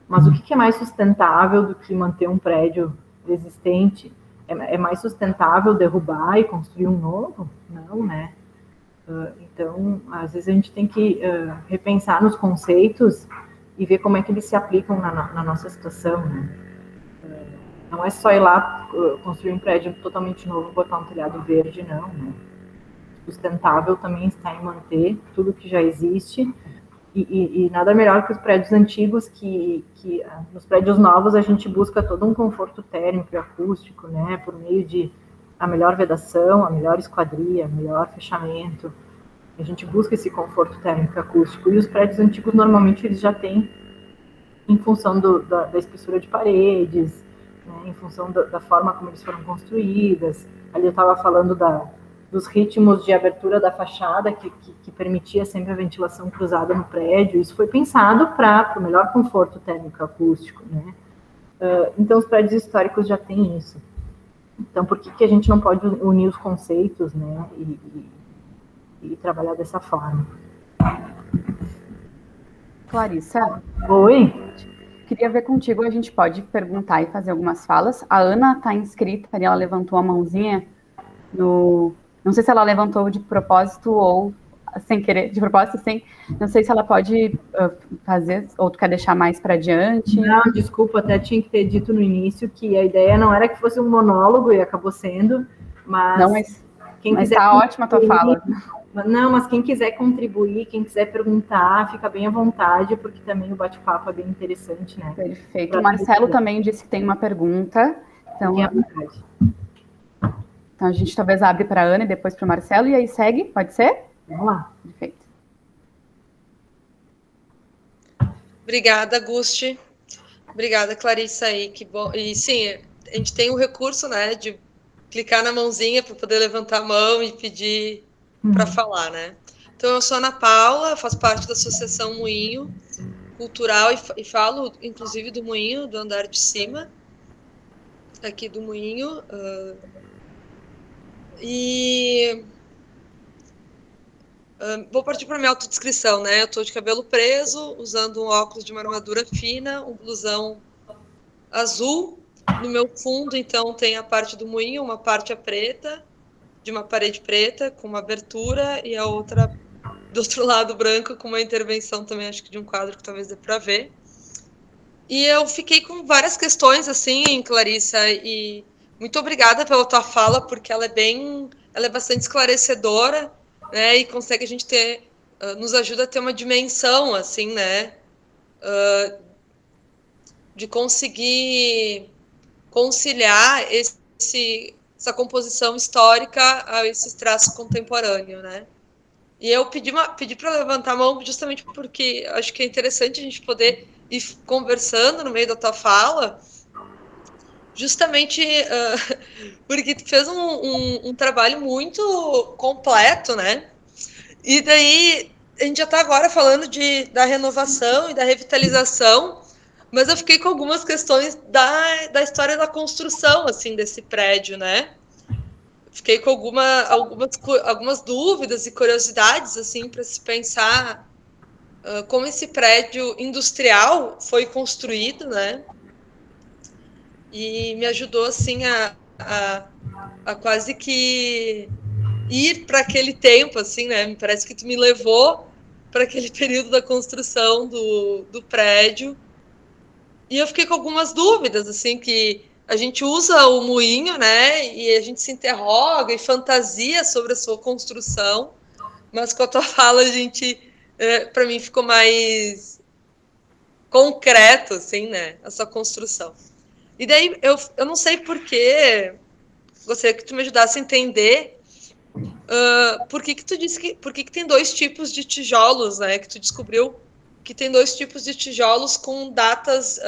Mas o que é mais sustentável do que manter um prédio existente? É mais sustentável derrubar e construir um novo? Não, né? Então, às vezes a gente tem que repensar nos conceitos e ver como é que eles se aplicam na nossa situação, né? Não é só ir lá construir um prédio totalmente novo, botar um telhado verde, não, né? Sustentável também está em manter tudo que já existe e nada melhor que os prédios antigos, que nos prédios novos a gente busca todo um conforto térmico e acústico, né? Por meio de a melhor vedação, a melhor esquadria, melhor fechamento. A gente busca esse conforto térmico e acústico. E os prédios antigos, normalmente, eles já têm, em função da espessura de paredes, né, em função da forma como eles foram construídas. Ali eu estava falando dos ritmos de abertura da fachada, que permitia sempre a ventilação cruzada no prédio. Isso foi pensado para o melhor conforto térmico e acústico, né? Então, os prédios históricos já têm isso. Então, por que a gente não pode unir os conceitos, né, e trabalhar dessa forma? Clarissa? Oi? Queria ver contigo, a gente pode perguntar e fazer algumas falas. A Ana está inscrita ali, ela levantou a mãozinha no... Não sei se ela levantou de propósito ou sem querer, de propósito, sem... Não sei se ela pode fazer, ou tu quer deixar mais para adiante. Não, desculpa, até tinha que ter dito no início que a ideia não era que fosse um monólogo, e acabou sendo, mas... Não, mas tá ótima a tua fala. Não, mas quem quiser contribuir, quem quiser perguntar, fica bem à vontade, porque também o bate-papo é bem interessante, né? Perfeito. O Marcelo também disse que tem uma pergunta. Então, fique à vontade. Então, a gente talvez abre para a Ana e depois para o Marcelo, e aí segue, pode ser? Vamos lá. Perfeito. Obrigada, Gusti. Obrigada, Clarissa aí, que bom. E sim, a gente tem o recurso, né, de clicar na mãozinha para poder levantar a mão e pedir para falar, né? Então, eu sou Ana Paula, faço parte da Associação Moinho Cultural e falo, inclusive, do Moinho, do andar de cima, aqui do Moinho. Vou partir para a minha autodescrição, né? Eu estou de cabelo preso, usando um óculos de uma armadura fina, um blusão azul. No meu fundo, então, tem a parte do moinho, uma parte preta, de uma parede preta, com uma abertura, e a outra do outro lado branco, com uma intervenção também, acho que de um quadro que talvez dê para ver. E eu fiquei com várias questões, assim, Clarissa, e muito obrigada pela tua fala, porque ela é bastante esclarecedora, né, e consegue a gente nos ajuda a ter uma dimensão, assim, né, de conseguir conciliar essa composição histórica a esse traço contemporâneo, né. E eu pedi para levantar a mão justamente porque acho que é interessante a gente poder ir conversando no meio da tua fala, justamente porque tu fez um trabalho muito completo, né? E daí a gente já está agora falando da renovação e da revitalização, mas eu fiquei com algumas questões da história da construção, assim, desse prédio, né? Fiquei com algumas dúvidas e curiosidades, assim, para se pensar como esse prédio industrial foi construído, né? E me ajudou, assim, a quase que ir para aquele tempo, assim, né? Me parece que tu me levou para aquele período da construção do prédio. E eu fiquei com algumas dúvidas, assim, que a gente usa o moinho, né? E a gente se interroga e fantasia sobre a sua construção, mas com a tua fala, para mim, ficou mais concreto, assim, né? A sua construção. E daí, eu não sei porquê, gostaria que tu me ajudasse a entender por que tu disse por que tem dois tipos de tijolos, né? Que tu descobriu que tem dois tipos de tijolos com datas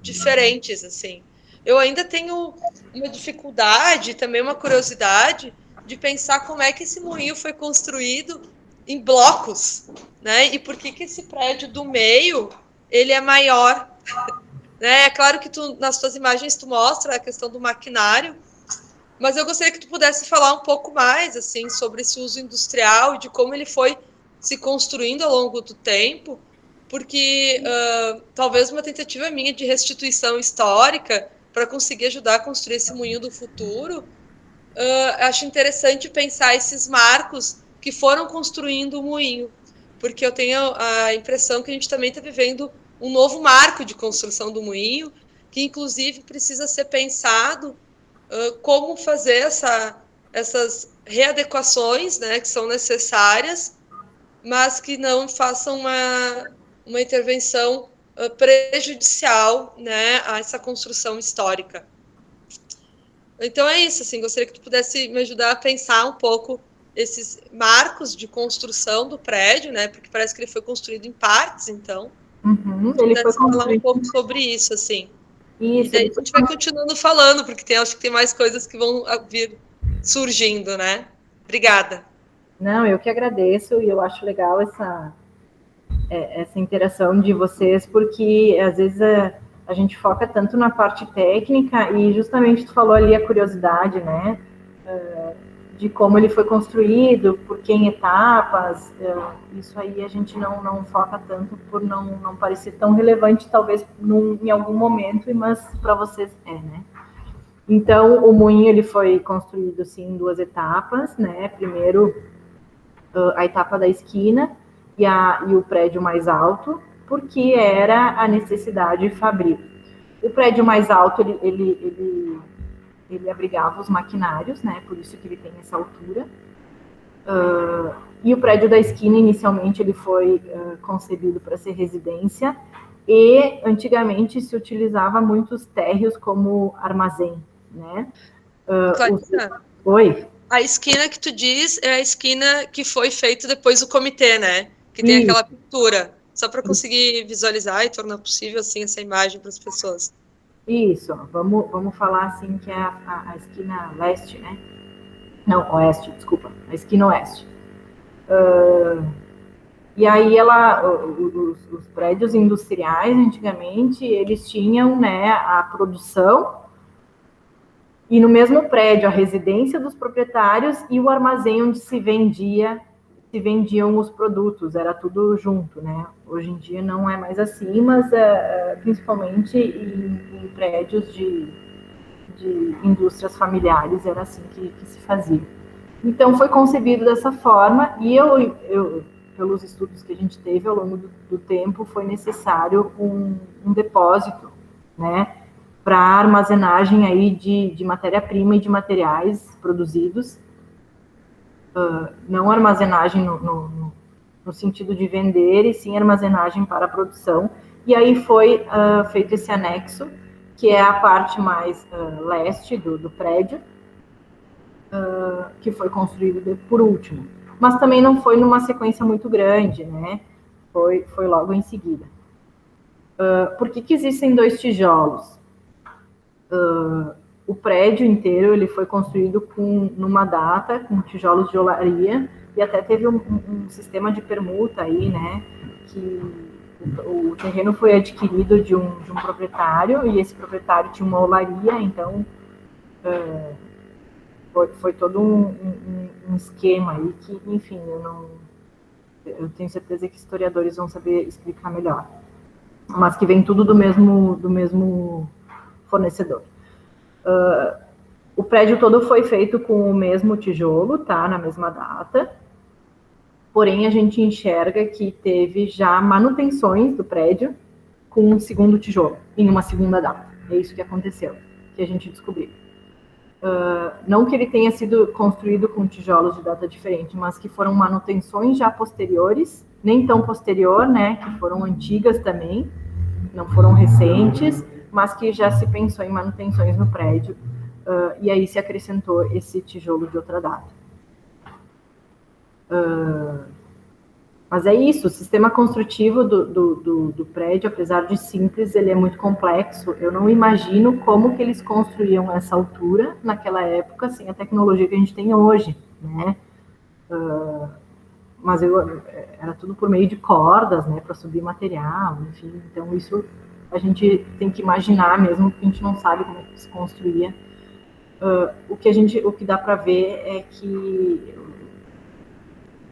diferentes, assim. eu ainda tenho uma dificuldade, também uma curiosidade, de pensar como é que esse moinho foi construído em blocos, né? E por que esse prédio do meio ele é maior, né? É claro que nas tuas imagens tu mostra a questão do maquinário, mas eu gostaria que tu pudesse falar um pouco mais assim sobre esse uso industrial e de como ele foi se construindo ao longo do tempo, porque talvez uma tentativa minha de restituição histórica para conseguir ajudar a construir esse moinho do futuro, acho interessante pensar esses marcos que foram construindo o moinho, porque eu tenho a impressão que a gente também está vivendo um novo marco de construção do moinho, que inclusive precisa ser pensado como fazer essas readequações, né, que são necessárias, mas que não façam uma intervenção prejudicial, né, a essa construção histórica. Então é isso, assim, gostaria que tu pudesse me ajudar a pensar um pouco esses marcos de construção do prédio, né, porque parece que ele foi construído em partes, então. Ele foi falar um pouco sobre isso, assim. Isso, e daí a gente vai continuando falando, porque acho que tem mais coisas que vão vir surgindo, né? Obrigada. Não, eu que agradeço, e eu acho legal essa interação de vocês, porque às vezes a gente foca tanto na parte técnica, e justamente tu falou ali a curiosidade, né, de como ele foi construído, por que em etapas, isso aí a gente não foca tanto por não parecer tão relevante, talvez em algum momento, mas para vocês né. Então, o moinho ele foi construído assim, em 2 etapas, né, primeiro a etapa da esquina, e o prédio mais alto, porque era a necessidade fabril. O prédio mais alto, ele abrigava os maquinários, né, por isso que ele tem essa altura. E o prédio da esquina, inicialmente, ele foi concebido para ser residência, e antigamente se utilizava muitos térreos como armazém, né. Oi? A esquina que tu diz é a esquina que foi feita depois do comitê, né? Que tem aquela pintura. Só para conseguir visualizar e tornar possível assim essa imagem para as pessoas. Isso, vamos falar assim que é a esquina leste, né? Não, oeste, desculpa, a esquina oeste. E aí os prédios industriais, antigamente, eles tinham, né, a produção, e no mesmo prédio a residência dos proprietários e o armazém onde se vendiam os produtos, era tudo junto, né? Hoje em dia não é mais assim, mas principalmente em prédios de indústrias familiares era assim que se fazia. Então foi concebido dessa forma, e eu pelos estudos que a gente teve ao longo do tempo, foi necessário um depósito, né, para armazenagem aí de matéria-prima e de materiais produzidos, não armazenagem no sentido de vender, e sim armazenagem para a produção. E aí foi feito esse anexo, que é a parte mais leste do prédio, que foi construído por último. Mas também não foi numa sequência muito grande, né? Foi logo em seguida. Por que existem 2 tijolos? O prédio inteiro ele foi construído numa data, com tijolos de olaria, e até teve um sistema de permuta aí, né, que o terreno foi adquirido de um proprietário, e esse proprietário tinha uma olaria, então foi todo um esquema aí que, enfim, eu tenho certeza que historiadores vão saber explicar melhor, mas que vem tudo do mesmo fornecedor. O prédio todo foi feito com o mesmo tijolo, tá? Na mesma data. Porém, a gente enxerga que teve já manutenções do prédio com um segundo tijolo, em uma segunda data. É isso que aconteceu, que a gente descobriu. Não que ele tenha sido construído com tijolos de data diferente, mas que foram manutenções já posteriores, nem tão posterior, né? Que foram antigas também, não foram recentes, mas que já se pensou em manutenções no prédio, e aí se acrescentou esse tijolo de outra data. Mas é isso, o sistema construtivo do prédio, apesar de simples, ele é muito complexo. Eu não imagino como que eles construíam essa altura naquela época, sem a tecnologia que a gente tem hoje, né? Mas era tudo por meio de cordas, né, para subir material, enfim. Então isso a gente tem que imaginar mesmo, porque a gente não sabe como é que se construía. O que dá para ver é que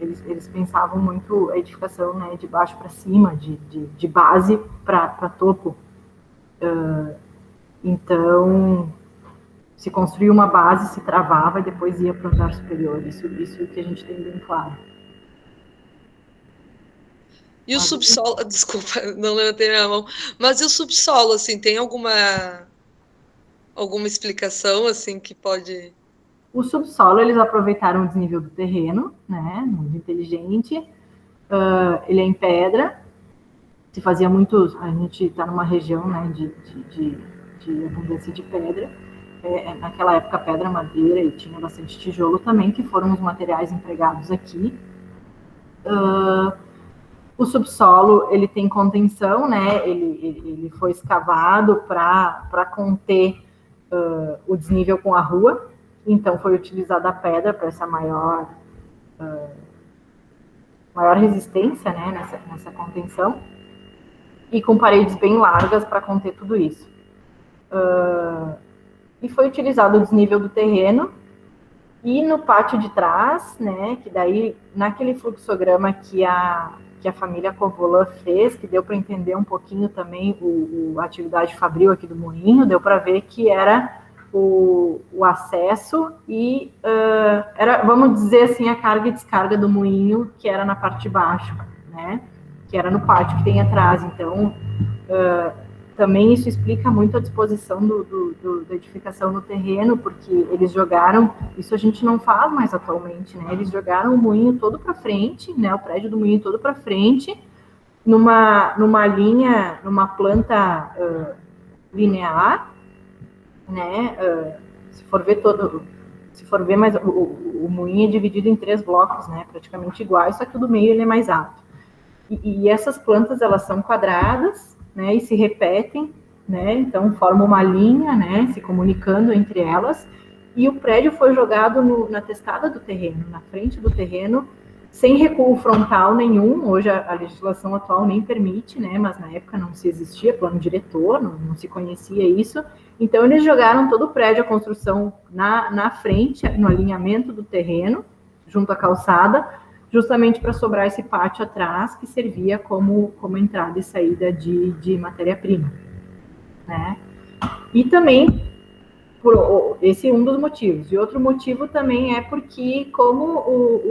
eles pensavam muito a edificação, né, de baixo para cima, de base para topo. Então, se construía uma base, se travava e depois ia para o andar superior. Isso que a gente tem bem claro. E o subsolo, desculpa, não levantei minha mão, mas e o subsolo, assim, tem alguma explicação, assim, que pode... O subsolo, eles aproveitaram o desnível do terreno, né, muito inteligente. Ele é em pedra, se fazia muito, a gente está numa região, né, de abundância de pedra. Naquela época, pedra, madeira e tinha bastante tijolo também, que foram os materiais empregados aqui. O subsolo, ele tem contenção, né, ele foi escavado para conter o desnível com a rua, então foi utilizada a pedra para essa maior resistência, né, nessa contenção, e com paredes bem largas para conter tudo isso. E foi utilizado o desnível do terreno, e no pátio de trás, né, que daí, naquele fluxograma que a família Covolan fez, que deu para entender um pouquinho também a atividade fabril aqui do moinho, deu para ver que era o acesso e era, vamos dizer assim, a carga e descarga do moinho, que era na parte de baixo, né, que era no pátio que tem atrás. Então, também isso explica muito a disposição da edificação no terreno, porque eles jogaram, isso a gente não faz mais atualmente, né? Eles jogaram o moinho todo para frente, né? O prédio do moinho todo para frente, numa linha, numa planta linear, né? Se for ver, mas o moinho é dividido em 3 blocos, né? Praticamente iguais, só que o do meio ele é mais alto. E essas plantas, elas são quadradas, né, e se repetem, né, então formam uma linha, né, se comunicando entre elas, e o prédio foi jogado na testada do terreno, na frente do terreno, sem recuo frontal nenhum. Hoje a legislação atual nem permite, né, mas na época não se existia plano diretor, não se conhecia isso, então eles jogaram todo o prédio, a construção na frente, no alinhamento do terreno, junto à calçada, justamente para sobrar esse pátio atrás, que servia como entrada e saída de matéria-prima, né? E também, esse é um dos motivos. E outro motivo também é porque, como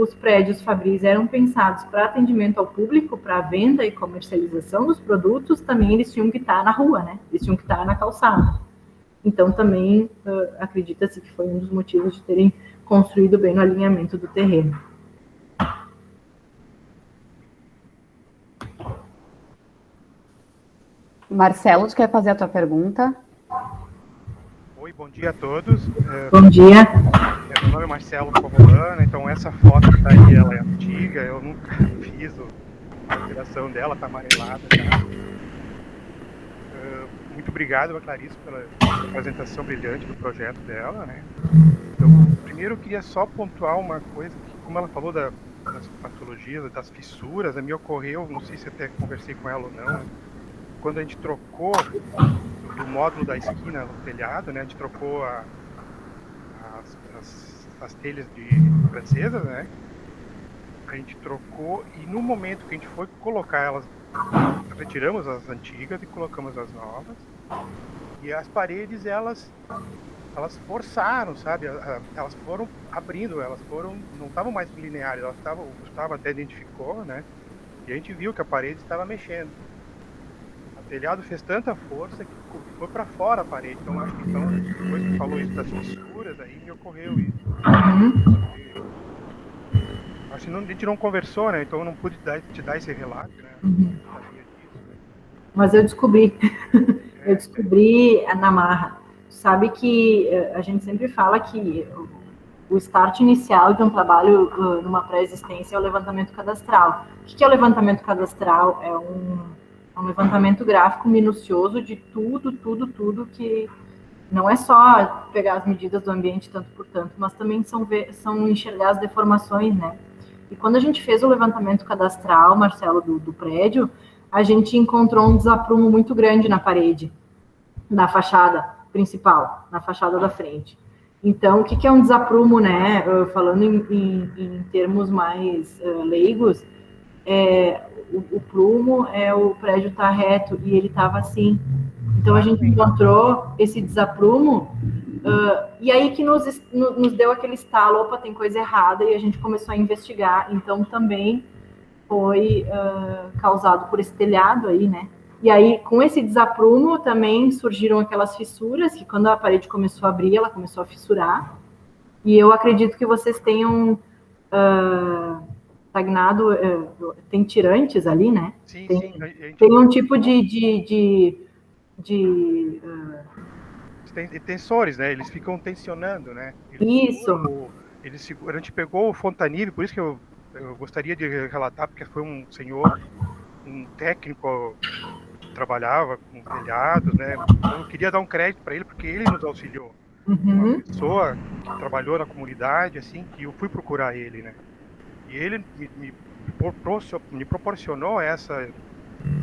os prédios fabris eram pensados para atendimento ao público, para venda e comercialização dos produtos, também eles tinham que estar na rua, né? Eles tinham que estar na calçada. Então, também acredita-se que foi um dos motivos de terem construído bem no alinhamento do terreno. Marcelo, tu quer fazer a tua pergunta? Oi, bom dia a todos. Bom dia. Meu nome é Marcelo Covolan, então essa foto que está aí, ela é antiga, eu nunca fiz a alteração dela, está amarelada já. Muito obrigado a Clarice pela apresentação brilhante do projeto dela, né? Então, primeiro eu queria só pontuar uma coisa, que, como ela falou das patologias, das fissuras, a mim ocorreu, não sei se até conversei com ela ou não, quando a gente trocou do módulo da esquina no telhado, né, a gente trocou as telhas francesas, né, a gente trocou, e no momento que a gente foi colocar elas, retiramos as antigas e colocamos as novas, e as paredes, elas forçaram, sabe, elas foram abrindo, não estavam mais lineares, o Gustavo até identificou, né, e a gente viu que a parede estava mexendo. O telhado fez tanta força que foi para fora a parede. Então, acho que depois que falou isso das fissuras, aí me ocorreu isso. Acho que a gente não conversou, né? Então eu não pude te dar esse relato, né? Não sabia disso, né? Mas eu descobri. Eu descobri na marra. Sabe que a gente sempre fala que o start inicial de um trabalho numa pré-existência é o levantamento cadastral. O que é o levantamento cadastral? É um levantamento gráfico minucioso de tudo que não é só pegar as medidas do ambiente tanto por tanto, mas também são enxergar as deformações, né? E quando a gente fez o levantamento cadastral, Marcelo, do prédio, a gente encontrou um desaprumo muito grande na parede, na fachada principal, na fachada da frente. Então, o que é um desaprumo, né? Falando em termos mais leigos, o prumo é o prédio estar reto e ele estava assim. Então, a gente encontrou esse desaprumo e aí que nos deu aquele estalo, opa, tem coisa errada, e a gente começou a investigar. Então, também foi causado por esse telhado aí, né? E aí, com esse desaprumo, também surgiram aquelas fissuras, que quando a parede começou a abrir, ela começou a fissurar. E eu acredito que vocês tenham estagnado, tem tirantes ali, né? Sim, tem um tipo de tem tensores, né? Eles ficam tensionando, né? Isso. A gente pegou o Fontanive, por isso que eu gostaria de relatar, porque foi um senhor, um técnico que trabalhava com telhados, né? Eu queria dar um crédito para ele, porque ele nos auxiliou. Uma pessoa que trabalhou na comunidade, assim, que eu fui procurar ele, né? E ele me proporcionou essa...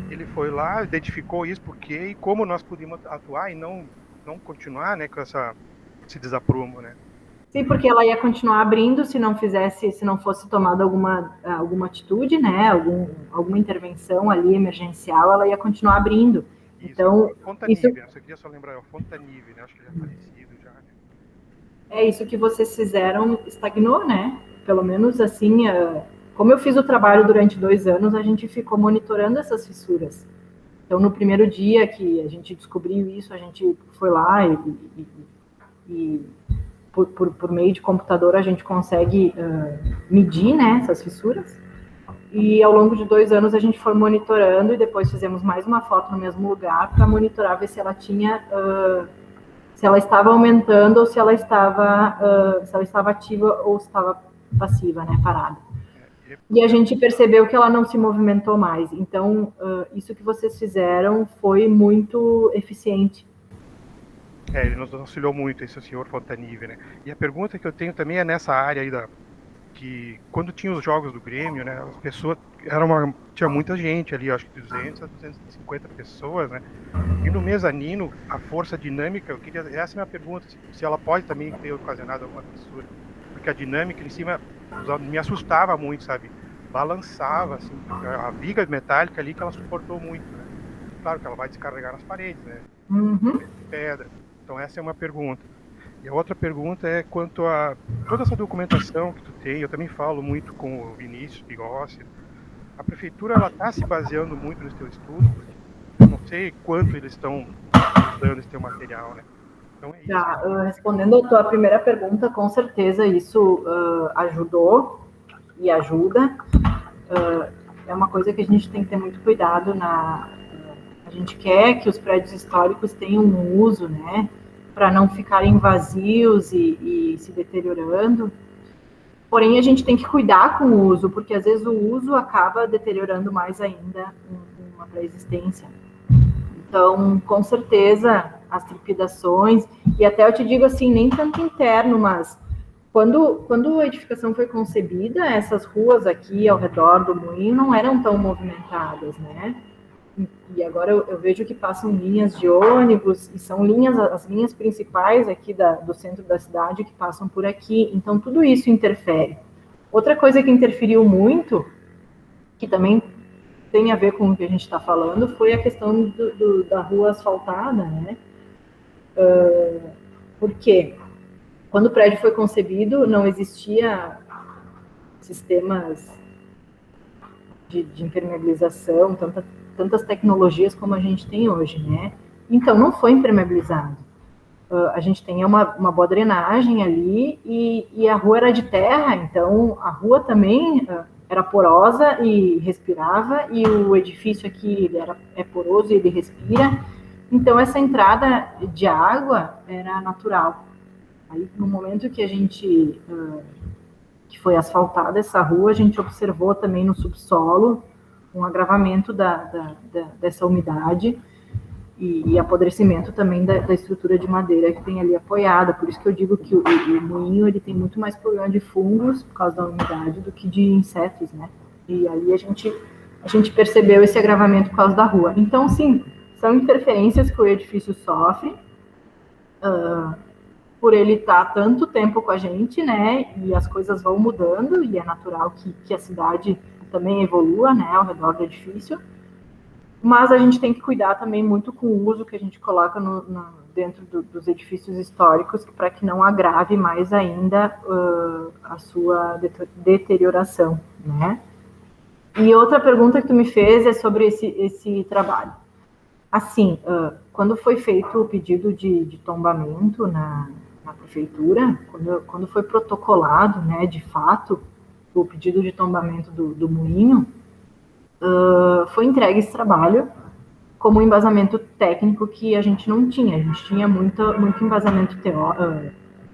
Ele foi lá, identificou isso, porque e como nós podíamos atuar e não continuar, né, com esse desaprumo, né? Sim, porque ela ia continuar abrindo se não fosse tomada alguma atitude, né, alguma intervenção ali emergencial, ela ia continuar abrindo. Isso, então, Fontanive, eu queria só lembrar, é o Fontanive, né, acho que ele é falecido já, né? É isso que vocês fizeram, estagnou, né? Pelo menos assim, como eu fiz o trabalho durante 2 anos, a gente ficou monitorando essas fissuras. Então, no primeiro dia que a gente descobriu isso, a gente foi lá e por meio de computador a gente consegue medir, né, essas fissuras. E ao longo de 2 anos a gente foi monitorando e depois fizemos mais uma foto no mesmo lugar para monitorar, ver se ela tinha, se ela estava aumentando ou se ela estava ativa ou se estava passiva, né, parada. E a gente percebeu que ela não se movimentou mais. Então, isso que vocês fizeram foi muito eficiente. Ele nos auxiliou muito, esse senhor Fontanive, né? E a pergunta que eu tenho também é nessa área aí que quando tinha os jogos do Grêmio, né, as pessoas tinha muita gente ali, acho que 200 a 250 pessoas, né? E no mezanino, a força dinâmica, essa é a minha pergunta, se ela pode também ter ocasionado alguma fissura, porque a dinâmica em cima me assustava muito, sabe? Balançava, assim, a viga metálica ali que ela suportou muito, né? Claro que ela vai descarregar nas paredes, né? Pedra. Então essa é uma pergunta. E a outra pergunta é quanto a toda essa documentação que tu tem, eu também falo muito com o Vinícius Bigossi, a prefeitura ela está se baseando muito nesse teu estudo, porque eu não sei quanto eles estão usando esse teu material, né? Então é isso. Respondendo a tua primeira pergunta, com certeza isso ajudou e ajuda. É uma coisa que a gente tem que ter muito cuidado a gente quer que os prédios históricos tenham um uso, né, para não ficarem vazios e se deteriorando. Porém, a gente tem que cuidar com o uso, porque às vezes o uso acaba deteriorando mais ainda uma pré-existência. Então, com certeza, as trepidações, e até eu te digo assim, nem tanto interno, mas quando a edificação foi concebida, essas ruas aqui ao redor do moinho não eram tão movimentadas, né? E agora eu vejo que passam linhas de ônibus, e são as linhas principais aqui do centro da cidade que passam por aqui, então tudo isso interfere. Outra coisa que interferiu muito, que também tem a ver com o que a gente está falando, foi a questão da rua asfaltada, né? Porque quando o prédio foi concebido, não existia sistemas de impermeabilização, tantas tecnologias como a gente tem hoje, né? Então, não foi impermeabilizado. A gente tem uma boa drenagem ali e a rua era de terra, então a rua também era porosa e respirava, e o edifício aqui é poroso e ele respira. Então, essa entrada de água era natural. Aí, no momento que a gente, que foi asfaltada essa rua, a gente observou também no subsolo um agravamento dessa umidade e apodrecimento também da estrutura de madeira que tem ali apoiada. Por isso que eu digo que o moinho ele tem muito mais problema de fungos por causa da umidade do que de insetos, né? E ali a gente percebeu esse agravamento por causa da rua. Então, sim, são interferências que o edifício sofre, por ele estar tanto tempo com a gente, né? E as coisas vão mudando, e é natural que a cidade também evolua, né? Ao redor do edifício. Mas a gente tem que cuidar também muito com o uso que a gente coloca dentro dos edifícios históricos, para que não agrave mais ainda a sua deterioração, né? E outra pergunta que tu me fez é sobre esse trabalho. Assim, quando foi feito o pedido de tombamento na prefeitura, quando foi protocolado, né, de fato, o pedido de tombamento do moinho, foi entregue esse trabalho como um embasamento técnico que a gente não tinha. A gente tinha muito embasamento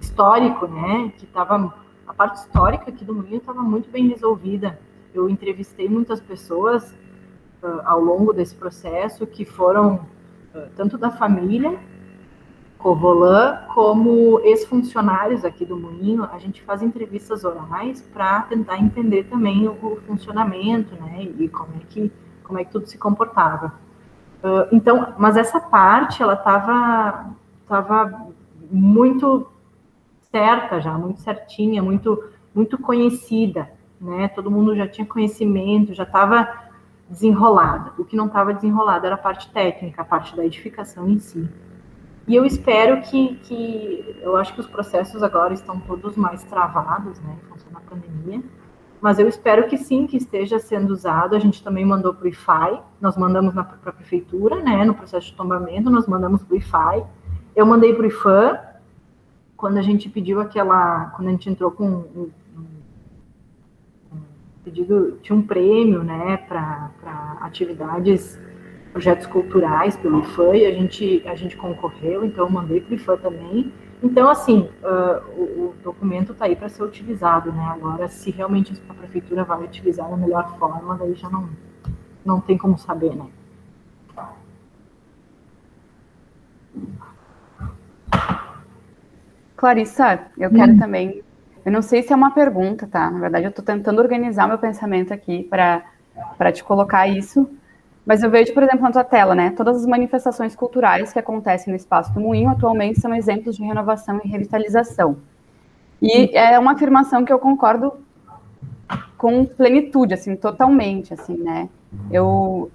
histórico, né, que a parte histórica aqui do moinho estava muito bem resolvida. Eu entrevistei muitas pessoas ao longo desse processo que foram tanto da família Covolan como ex-funcionários aqui do moinho. A gente faz entrevistas orais para tentar entender também o funcionamento, né, e como é que tudo se comportava. Então, mas essa parte ela estava muito certa já, muito certinha, muito conhecida, né? Todo mundo já tinha conhecimento, já estava desenrolada. O que não estava desenrolado era a parte técnica, a parte da edificação em si. E eu espero eu acho que os processos agora estão todos mais travados, né, em função da pandemia, mas eu espero que sim, que esteja sendo usado. A gente também mandou para o IFAI, nós mandamos para a prefeitura, né, no processo de tombamento, nós mandamos para o IFAI, eu mandei para o IFAM, quando a gente pediu quando a gente entrou com um pedido, tinha um prêmio, né, para atividades, projetos culturais pelo IFAM, e a gente concorreu, então eu mandei para o IFAM também. Então, assim, o documento está aí para ser utilizado, né? Agora, se realmente a prefeitura vai utilizar da melhor forma, daí já não tem como saber, né? Clarissa, eu quero também... Eu não sei se é uma pergunta, tá? Na verdade, eu estou tentando organizar meu pensamento aqui para te colocar isso. Mas eu vejo, por exemplo, na tua tela, né? Todas as manifestações culturais que acontecem no Espaço do Moinho atualmente são exemplos de renovação e revitalização. E é uma afirmação que eu concordo com plenitude, assim, totalmente, assim, né? Eu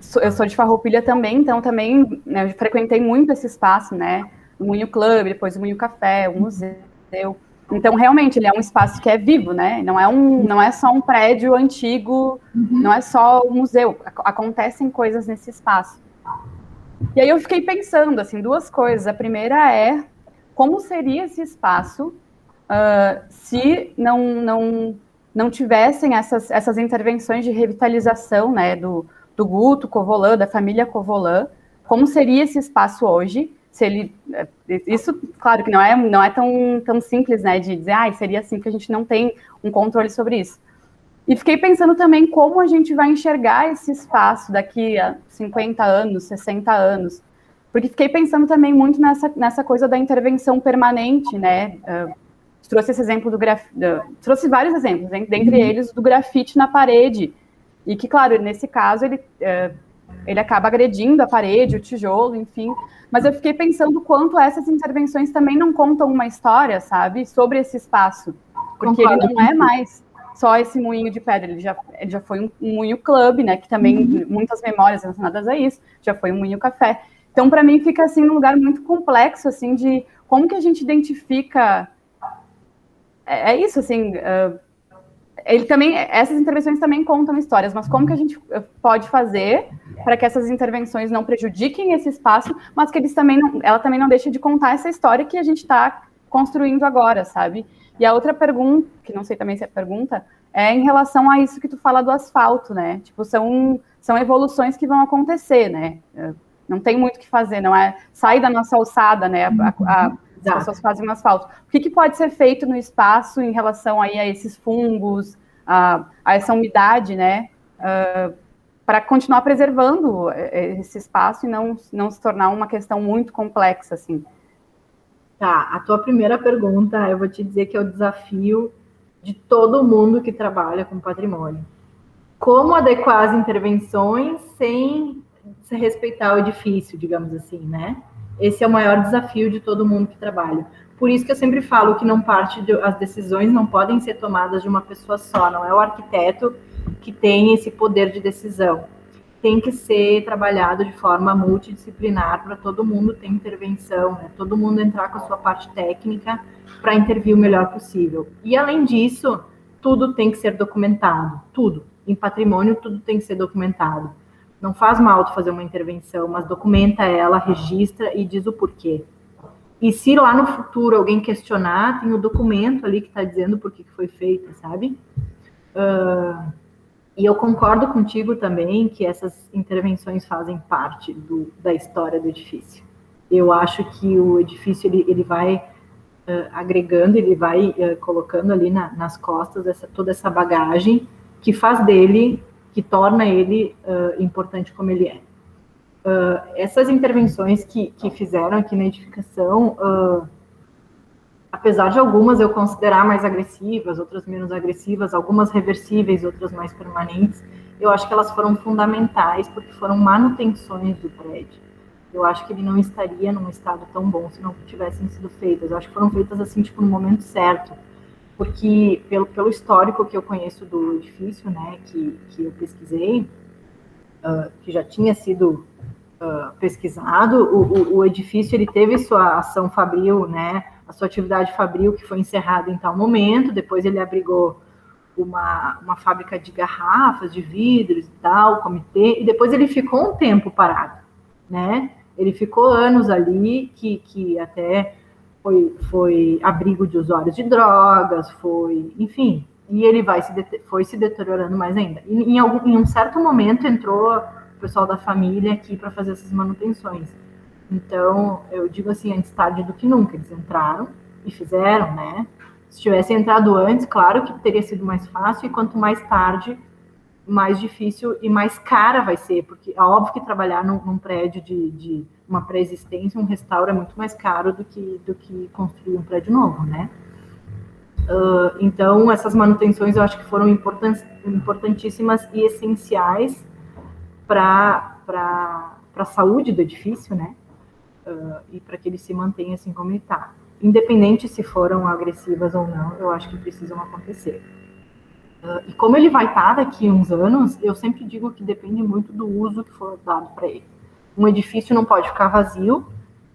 sou de Farroupilha também, então também, né, eu frequentei muito esse espaço, né? O Moinho Club, depois o Moinho Café, o museu. Então, realmente, ele é um espaço que é vivo, né? Não é só um prédio antigo, não é só um museu. Acontecem coisas nesse espaço. E aí eu fiquei pensando, assim, duas coisas. A primeira é como seria esse espaço se não tivessem essas intervenções de revitalização, né? Do Guto Covolan, da família Covolan. Como seria esse espaço hoje? Se ele, isso, claro que não é tão simples, né, de dizer, seria assim, porque a gente não tem um controle sobre isso. E fiquei pensando também como a gente vai enxergar esse espaço daqui a 50 anos, 60 anos, porque fiquei pensando também muito nessa coisa da intervenção permanente, né, trouxe esse exemplo trouxe vários exemplos, dentre eles do grafite na parede, e que, claro, nesse caso, ele acaba agredindo a parede, o tijolo, enfim. Mas eu fiquei pensando quanto essas intervenções também não contam uma história, sabe, sobre esse espaço. Porque ele não é mais só esse moinho de pedra, ele já foi um moinho club, né, que também muitas memórias relacionadas a isso, já foi um moinho café. Então, para mim, fica assim num lugar muito complexo, assim, de como que a gente identifica... É isso, assim... essas intervenções também contam histórias, mas como que a gente pode fazer para que essas intervenções não prejudiquem esse espaço, mas que ela também não deixe de contar essa história que a gente está construindo agora, sabe? E a outra pergunta, que não sei também se é pergunta, é em relação a isso que tu fala do asfalto, né? Tipo, são evoluções que vão acontecer, né? Não tem muito o que fazer, não é sair da nossa alçada, né? As pessoas fazem mais falta. O que pode ser feito no espaço em relação aí a esses fungos, a essa umidade, né? Para continuar preservando esse espaço e não se tornar uma questão muito complexa, assim. Tá, a tua primeira pergunta, eu vou te dizer que é o desafio de todo mundo que trabalha com patrimônio. Como adequar as intervenções sem se respeitar o edifício, digamos assim, né? Esse é o maior desafio de todo mundo que trabalha. Por isso que eu sempre falo que as decisões não podem ser tomadas de uma pessoa só, não é o arquiteto que tem esse poder de decisão. Tem que ser trabalhado de forma multidisciplinar para todo mundo ter intervenção, né? Todo mundo entrar com a sua parte técnica para intervir o melhor possível. E, além disso, tudo tem que ser documentado, tudo. Em patrimônio, tudo tem que ser documentado. Não faz mal tu fazer uma intervenção, mas documenta ela, registra e diz o porquê. E se lá no futuro alguém questionar, tem o documento ali que está dizendo por que foi feita, sabe? E eu concordo contigo também que essas intervenções fazem parte da história do edifício. Eu acho que o edifício ele vai agregando, ele vai colocando ali nas costas toda essa bagagem que faz dele, que torna ele importante como ele é. Essas intervenções que fizeram aqui na edificação, apesar de algumas eu considerar mais agressivas, outras menos agressivas, algumas reversíveis, outras mais permanentes, eu acho que elas foram fundamentais, porque foram manutenções do prédio. Eu acho que ele não estaria num estado tão bom se não tivessem sido feitas. Eu acho que foram feitas assim, tipo, no momento certo. Porque, pelo histórico que eu conheço do edifício, né, que eu pesquisei, que já tinha sido pesquisado, o edifício ele teve sua ação fabril, né, a sua atividade fabril que foi encerrada em tal momento, depois ele abrigou uma fábrica de garrafas, de vidros e tal, comitê, e depois ele ficou um tempo parado, né, ele ficou anos ali, que até foi abrigo de usuários de drogas, enfim, e ele foi se deteriorando mais ainda. E em um certo momento entrou o pessoal da família aqui para fazer essas manutenções. Então, eu digo assim, antes tarde do que nunca, eles entraram e fizeram, né? Se tivessem entrado antes, claro que teria sido mais fácil, e quanto mais tarde, mais difícil e mais cara vai ser, porque é óbvio que trabalhar num prédio de uma pré-existência, um restauro é muito mais caro do que construir um prédio novo, né? Então, essas manutenções eu acho que foram importantíssimas e essenciais para a saúde do edifício, né? E para que ele se mantenha assim como ele está. Independente se foram agressivas ou não, eu acho que precisam acontecer. E como ele vai estar daqui a uns anos, eu sempre digo que depende muito do uso que for dado para ele. Um edifício não pode ficar vazio,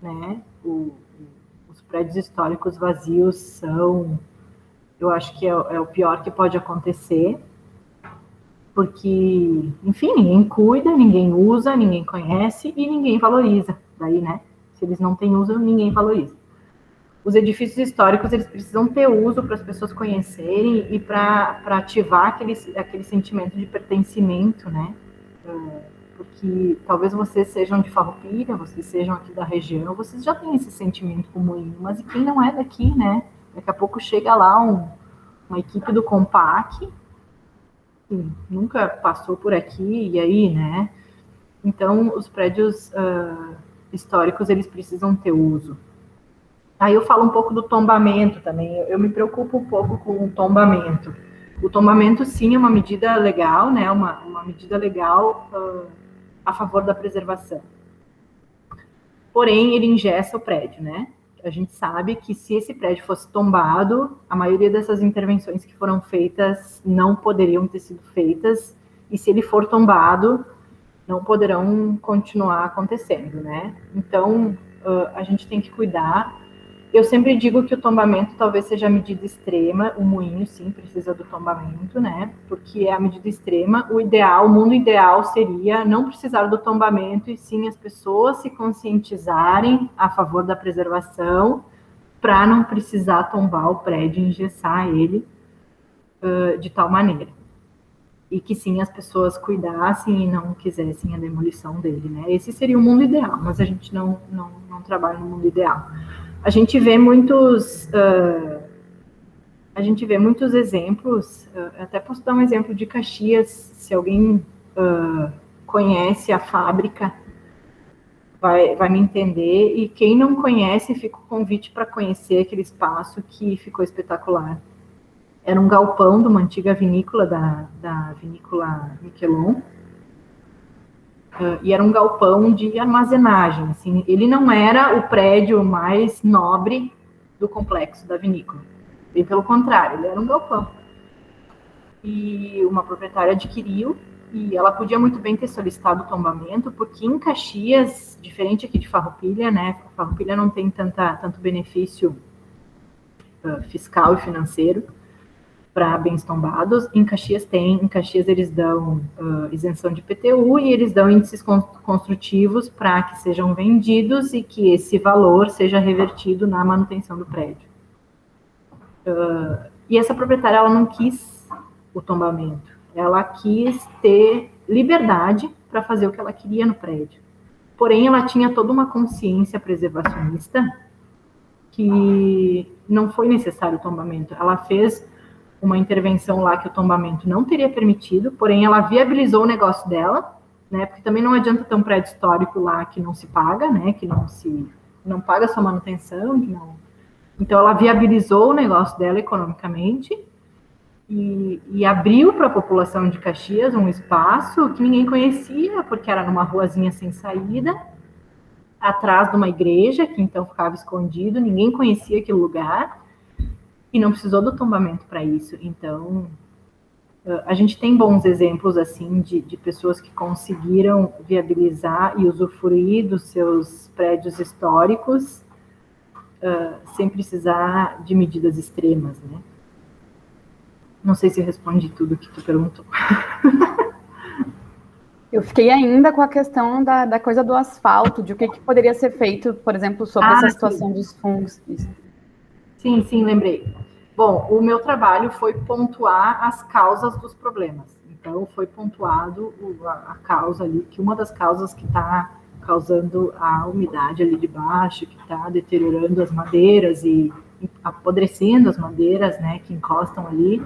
né? Os prédios históricos vazios são, eu acho que é o pior que pode acontecer, porque, enfim, ninguém cuida, ninguém usa, ninguém conhece e ninguém valoriza. Daí, né? Se eles não têm uso, ninguém valoriza. Os edifícios históricos, eles precisam ter uso para as pessoas conhecerem e para ativar aquele sentimento de pertencimento, né? Porque talvez vocês sejam de Farroupilha, vocês sejam aqui da região, vocês já têm esse sentimento com o moinho, mas e quem não é daqui, né? Daqui a pouco chega lá uma equipe do Compac, que nunca passou por aqui, e aí, né? Então, os prédios históricos, eles precisam ter uso. Aí eu falo um pouco do tombamento também, eu me preocupo um pouco com o tombamento. O tombamento, sim, é uma medida legal, né? Uma medida legal a favor da preservação. Porém, ele engessa o prédio, né? A gente sabe que se esse prédio fosse tombado, a maioria dessas intervenções que foram feitas não poderiam ter sido feitas, e se ele for tombado, não poderão continuar acontecendo, né? Então, a gente tem que cuidar. Eu sempre digo que o tombamento talvez seja a medida extrema, o moinho, sim, precisa do tombamento, né? Porque é a medida extrema. O mundo ideal seria não precisar do tombamento, e sim as pessoas se conscientizarem a favor da preservação para não precisar tombar o prédio e engessar ele de tal maneira. E que sim, as pessoas cuidassem e não quisessem a demolição dele, né? Esse seria o mundo ideal, mas a gente não trabalha no mundo ideal. A gente vê muitos exemplos, até posso dar um exemplo de Caxias, se alguém conhece a fábrica, vai me entender, e quem não conhece, fica o convite para conhecer aquele espaço que ficou espetacular. Era um galpão de uma antiga vinícola, da vinícola Miquelon, e era um galpão de armazenagem, assim, ele não era o prédio mais nobre do complexo da vinícola, bem pelo contrário, ele era um galpão. E uma proprietária adquiriu, e ela podia muito bem ter solicitado o tombamento, porque em Caxias, diferente aqui de Farroupilha, né, Farroupilha não tem tanto benefício fiscal e financeiro para bens tombados, em Caxias tem. Em Caxias eles dão isenção de IPTU e eles dão índices construtivos para que sejam vendidos e que esse valor seja revertido na manutenção do prédio. E essa proprietária, ela não quis o tombamento, ela quis ter liberdade para fazer o que ela queria no prédio. Porém, ela tinha toda uma consciência preservacionista que não foi necessário o tombamento. Ela fez uma intervenção lá que o tombamento não teria permitido, porém ela viabilizou o negócio dela, né? Porque também não adianta ter um prédio histórico lá que não se paga, né? Que não paga sua manutenção, que não. Então ela viabilizou o negócio dela economicamente e abriu para a população de Caxias um espaço que ninguém conhecia, porque era numa ruazinha sem saída, atrás de uma igreja, que então ficava escondido, ninguém conhecia aquele lugar, e não precisou do tombamento para isso. Então, a gente tem bons exemplos, assim, de pessoas que conseguiram viabilizar e usufruir dos seus prédios históricos sem precisar de medidas extremas, né? Não sei se respondi tudo o que tu perguntou. Eu fiquei ainda com a questão da coisa do asfalto, de o que poderia ser feito, por exemplo, sobre essa situação dos fungos. Sim, lembrei. Bom, o meu trabalho foi pontuar as causas dos problemas. Então, foi pontuado a causa ali, que uma das causas que está causando a umidade ali de baixo, que está deteriorando as madeiras e apodrecendo as madeiras, né, que encostam ali,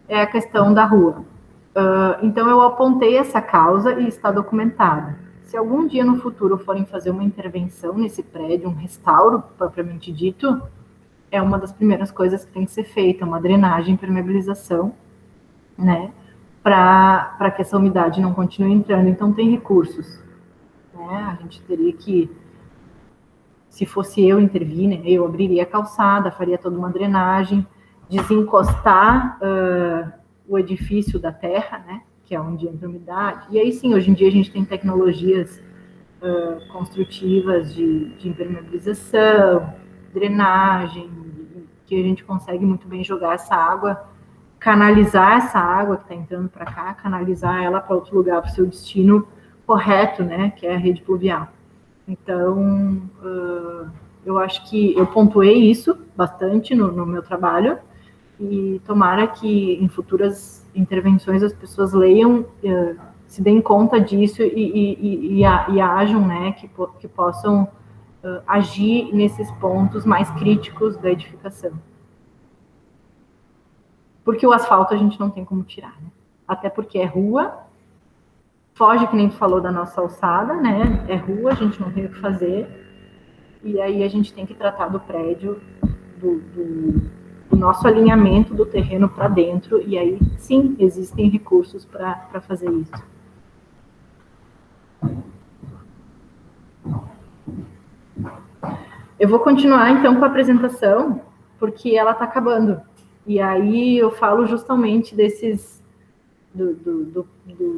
é a questão da rua. Então, eu apontei essa causa e está documentada. Se algum dia no futuro forem fazer uma intervenção nesse prédio, um restauro propriamente dito, é uma das primeiras coisas que tem que ser feita, uma drenagem, impermeabilização, né, para que essa umidade não continue entrando. Então, tem recursos, né, a gente teria que, se fosse eu intervir, né, eu abriria a calçada, faria toda uma drenagem, desencostar o edifício da terra, né, que é onde entra a umidade. E aí sim, hoje em dia a gente tem tecnologias construtivas de impermeabilização, drenagem, que a gente consegue muito bem jogar essa água, canalizar essa água que está entrando para cá, canalizar ela para outro lugar, para o seu destino correto, né, que é a rede pluvial. Então, eu acho que eu pontuei isso bastante no meu trabalho, e tomara que em futuras intervenções as pessoas leiam, se deem conta disso e ajam, né, que possam agir nesses pontos mais críticos da edificação. Porque o asfalto a gente não tem como tirar, né? Até porque é rua, foge, que nem tu falou, da nossa alçada, né? É rua, a gente não tem o que fazer, e aí a gente tem que tratar do prédio, do nosso alinhamento do terreno para dentro, e aí sim, existem recursos para fazer isso. Eu vou continuar, então, com a apresentação, porque ela está acabando. E aí eu falo justamente do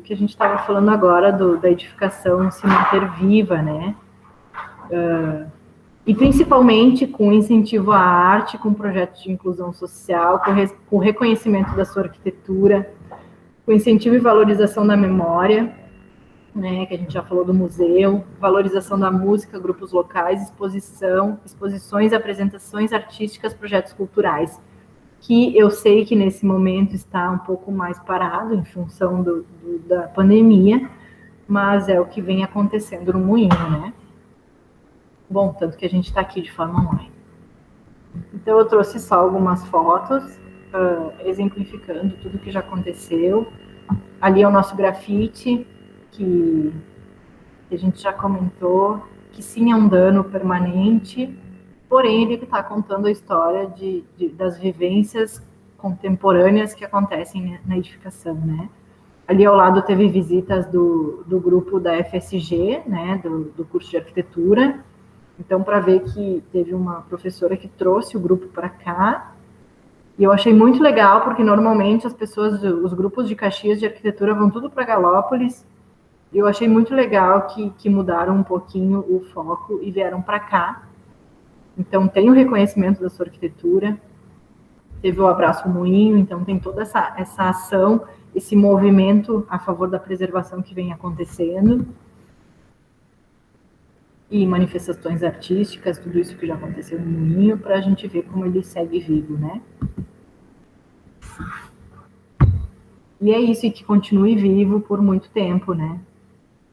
que a gente estava falando agora, da edificação se manter viva, né? E principalmente com incentivo à arte, com projetos de inclusão social, com reconhecimento da sua arquitetura, com incentivo e valorização da memória, né, que a gente já falou do museu, valorização da música, grupos locais, exposições, apresentações artísticas, projetos culturais, que eu sei que nesse momento está um pouco mais parado em função da pandemia, mas é o que vem acontecendo no Moinho, né? Bom, tanto que a gente está aqui de forma online. Então, eu trouxe só algumas fotos, exemplificando tudo que já aconteceu. Ali é o nosso grafite, que a gente já comentou, que sim é um dano permanente, porém ele está contando a história das vivências contemporâneas que acontecem na edificação, né? Ali ao lado teve visitas do grupo da FSG, né, do curso de arquitetura. Então, para ver que teve uma professora que trouxe o grupo para cá. E eu achei muito legal, porque normalmente as pessoas, os grupos de Caxias de arquitetura vão tudo para Galópolis. E eu achei muito legal que mudaram um pouquinho o foco e vieram para cá. Então, tem o reconhecimento da sua arquitetura, teve o Abraço Moinho, então tem toda essa ação, esse movimento a favor da preservação que vem acontecendo. E manifestações artísticas, tudo isso que já aconteceu no Moinho, para a gente ver como ele segue vivo, né? E é isso, e que continue vivo por muito tempo, né?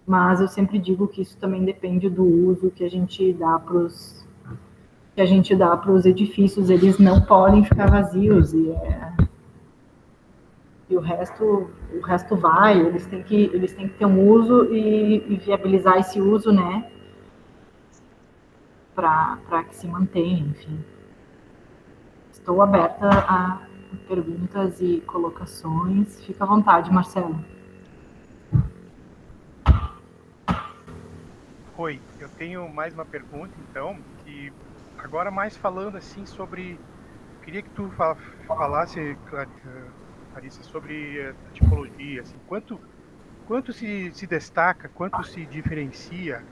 Mas eu sempre digo que isso também depende do uso que a gente dá para os edifícios. Eles não podem ficar vazios, e o resto vai, eles têm que ter um uso e viabilizar esse uso, né? Para que se mantenha, enfim. Estou aberta a perguntas e colocações. Fica à vontade, Marcelo. Oi, eu tenho mais uma pergunta, então, que agora mais falando assim sobre... Queria que tu falasse, Clarissa, sobre a tipologia, assim, quanto se destaca, quanto se diferencia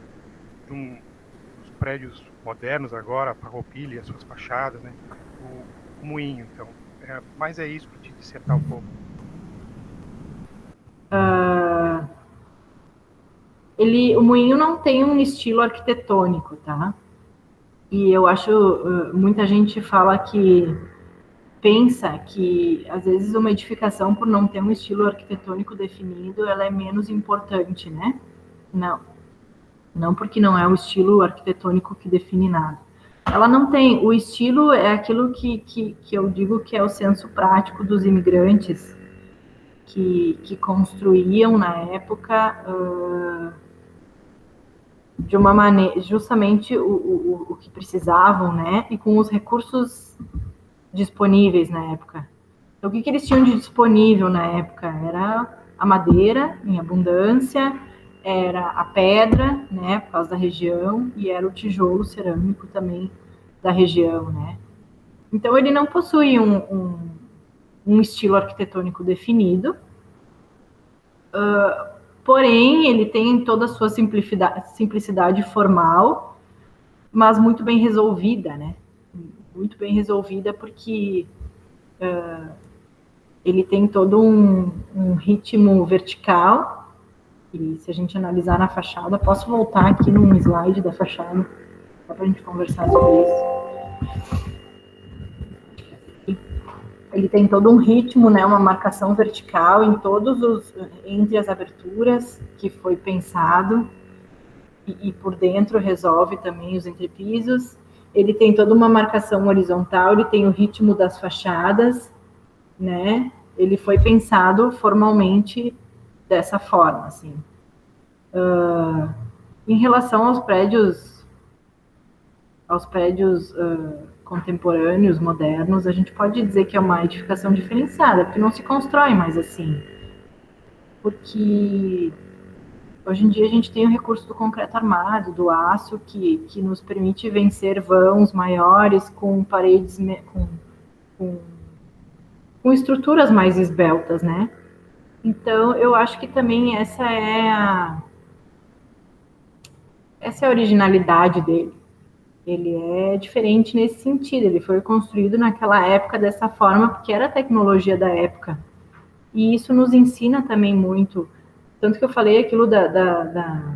dos prédios modernos agora, a Farroupilha e as suas fachadas, né? O Moinho, então. Mas é isso, para te dissertar um pouco. O Moinho não tem um estilo arquitetônico, tá? E eu acho, muita gente pensa que, às vezes, uma edificação, por não ter um estilo arquitetônico definido, ela é menos importante, né? Não porque não é o estilo arquitetônico que define nada. Ela não tem. O estilo é aquilo que eu digo que é o senso prático dos imigrantes que construíam na época de uma maneira, justamente o que precisavam, né? E com os recursos disponíveis na época. Então, o que eles tinham de disponível na época? Era a madeira em abundância, era a pedra, né, por causa da região, e era o tijolo cerâmico também da região, né. Então, ele não possui um estilo arquitetônico definido, porém, ele tem toda a sua simplicidade formal, mas muito bem resolvida, né. Muito bem resolvida, porque ele tem todo um ritmo vertical. E se a gente analisar na fachada, posso voltar aqui num slide da fachada, só para a gente conversar sobre isso. Ele tem todo um ritmo, né, uma marcação vertical entre as aberturas, que foi pensado, e por dentro resolve também os entrepisos. Ele tem toda uma marcação horizontal, ele tem o ritmo das fachadas, né? Ele foi pensado formalmente dessa forma, assim. Em relação aos prédios contemporâneos, modernos, a gente pode dizer que é uma edificação diferenciada, porque não se constrói mais assim. Porque hoje em dia a gente tem o recurso do concreto armado, do aço, que nos permite vencer vãos maiores com paredes, com estruturas mais esbeltas, né? Então, eu acho que também essa é a originalidade dele. Ele é diferente nesse sentido, ele foi construído naquela época dessa forma, porque era a tecnologia da época. E isso nos ensina também muito. Tanto que eu falei aquilo da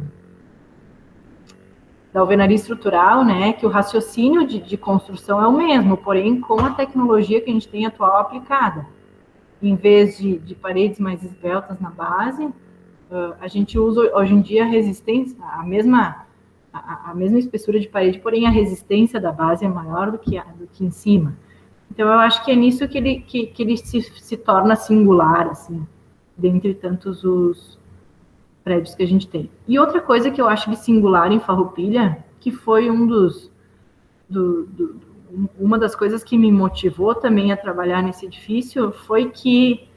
alvenaria estrutural, né, que o raciocínio de construção é o mesmo, porém com a tecnologia que a gente tem atual aplicada. Em vez de paredes mais esbeltas na base, a gente usa hoje em dia a resistência, a a mesma espessura de parede, porém a resistência da base é maior do que em cima. Então, eu acho que é nisso que ele se torna singular, assim, dentre tantos os prédios que a gente tem. E outra coisa que eu acho de singular em Farroupilha, que foi uma das coisas que me motivou também a trabalhar nesse edifício, foi que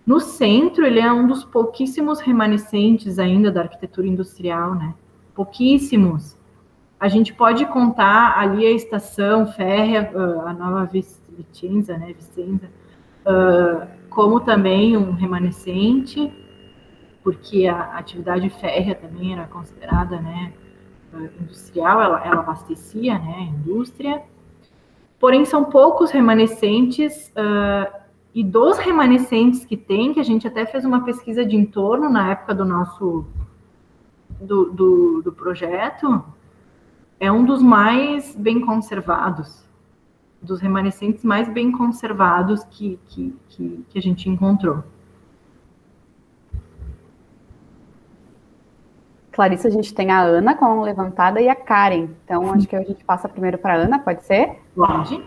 no centro ele é um dos pouquíssimos remanescentes ainda da arquitetura industrial, né? Pouquíssimos. A gente pode contar ali a estação férrea, a nova Vicenza, né? Como também um remanescente, porque a atividade férrea também era considerada, né, industrial, ela abastecia, né, a indústria. Porém, são poucos remanescentes, e dos remanescentes que tem, que a gente até fez uma pesquisa de entorno na época do nosso do projeto, é um dos mais bem conservados, dos remanescentes mais bem conservados que a gente encontrou. Clarissa, a gente tem a Ana com a mão levantada e a Karen. Então, acho que a gente passa primeiro para a Ana, pode ser? Pode.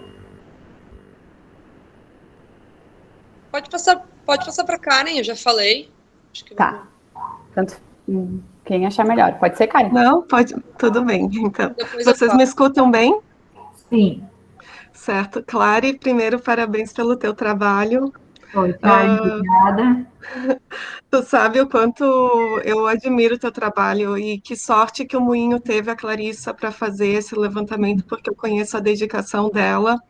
Pode passar para Karen, eu já falei. Acho que tá. Tanto quem achar melhor. Pode ser, Karen? Não, pode. Tudo bem, então. Depois Vocês me escutam bem? Sim. Certo. Clary, primeiro, parabéns pelo teu trabalho. Oi, Karen, obrigada. Tu sabe o quanto eu admiro o teu trabalho e que sorte que o Moinho teve a Clarissa para fazer esse levantamento, porque eu conheço a dedicação dela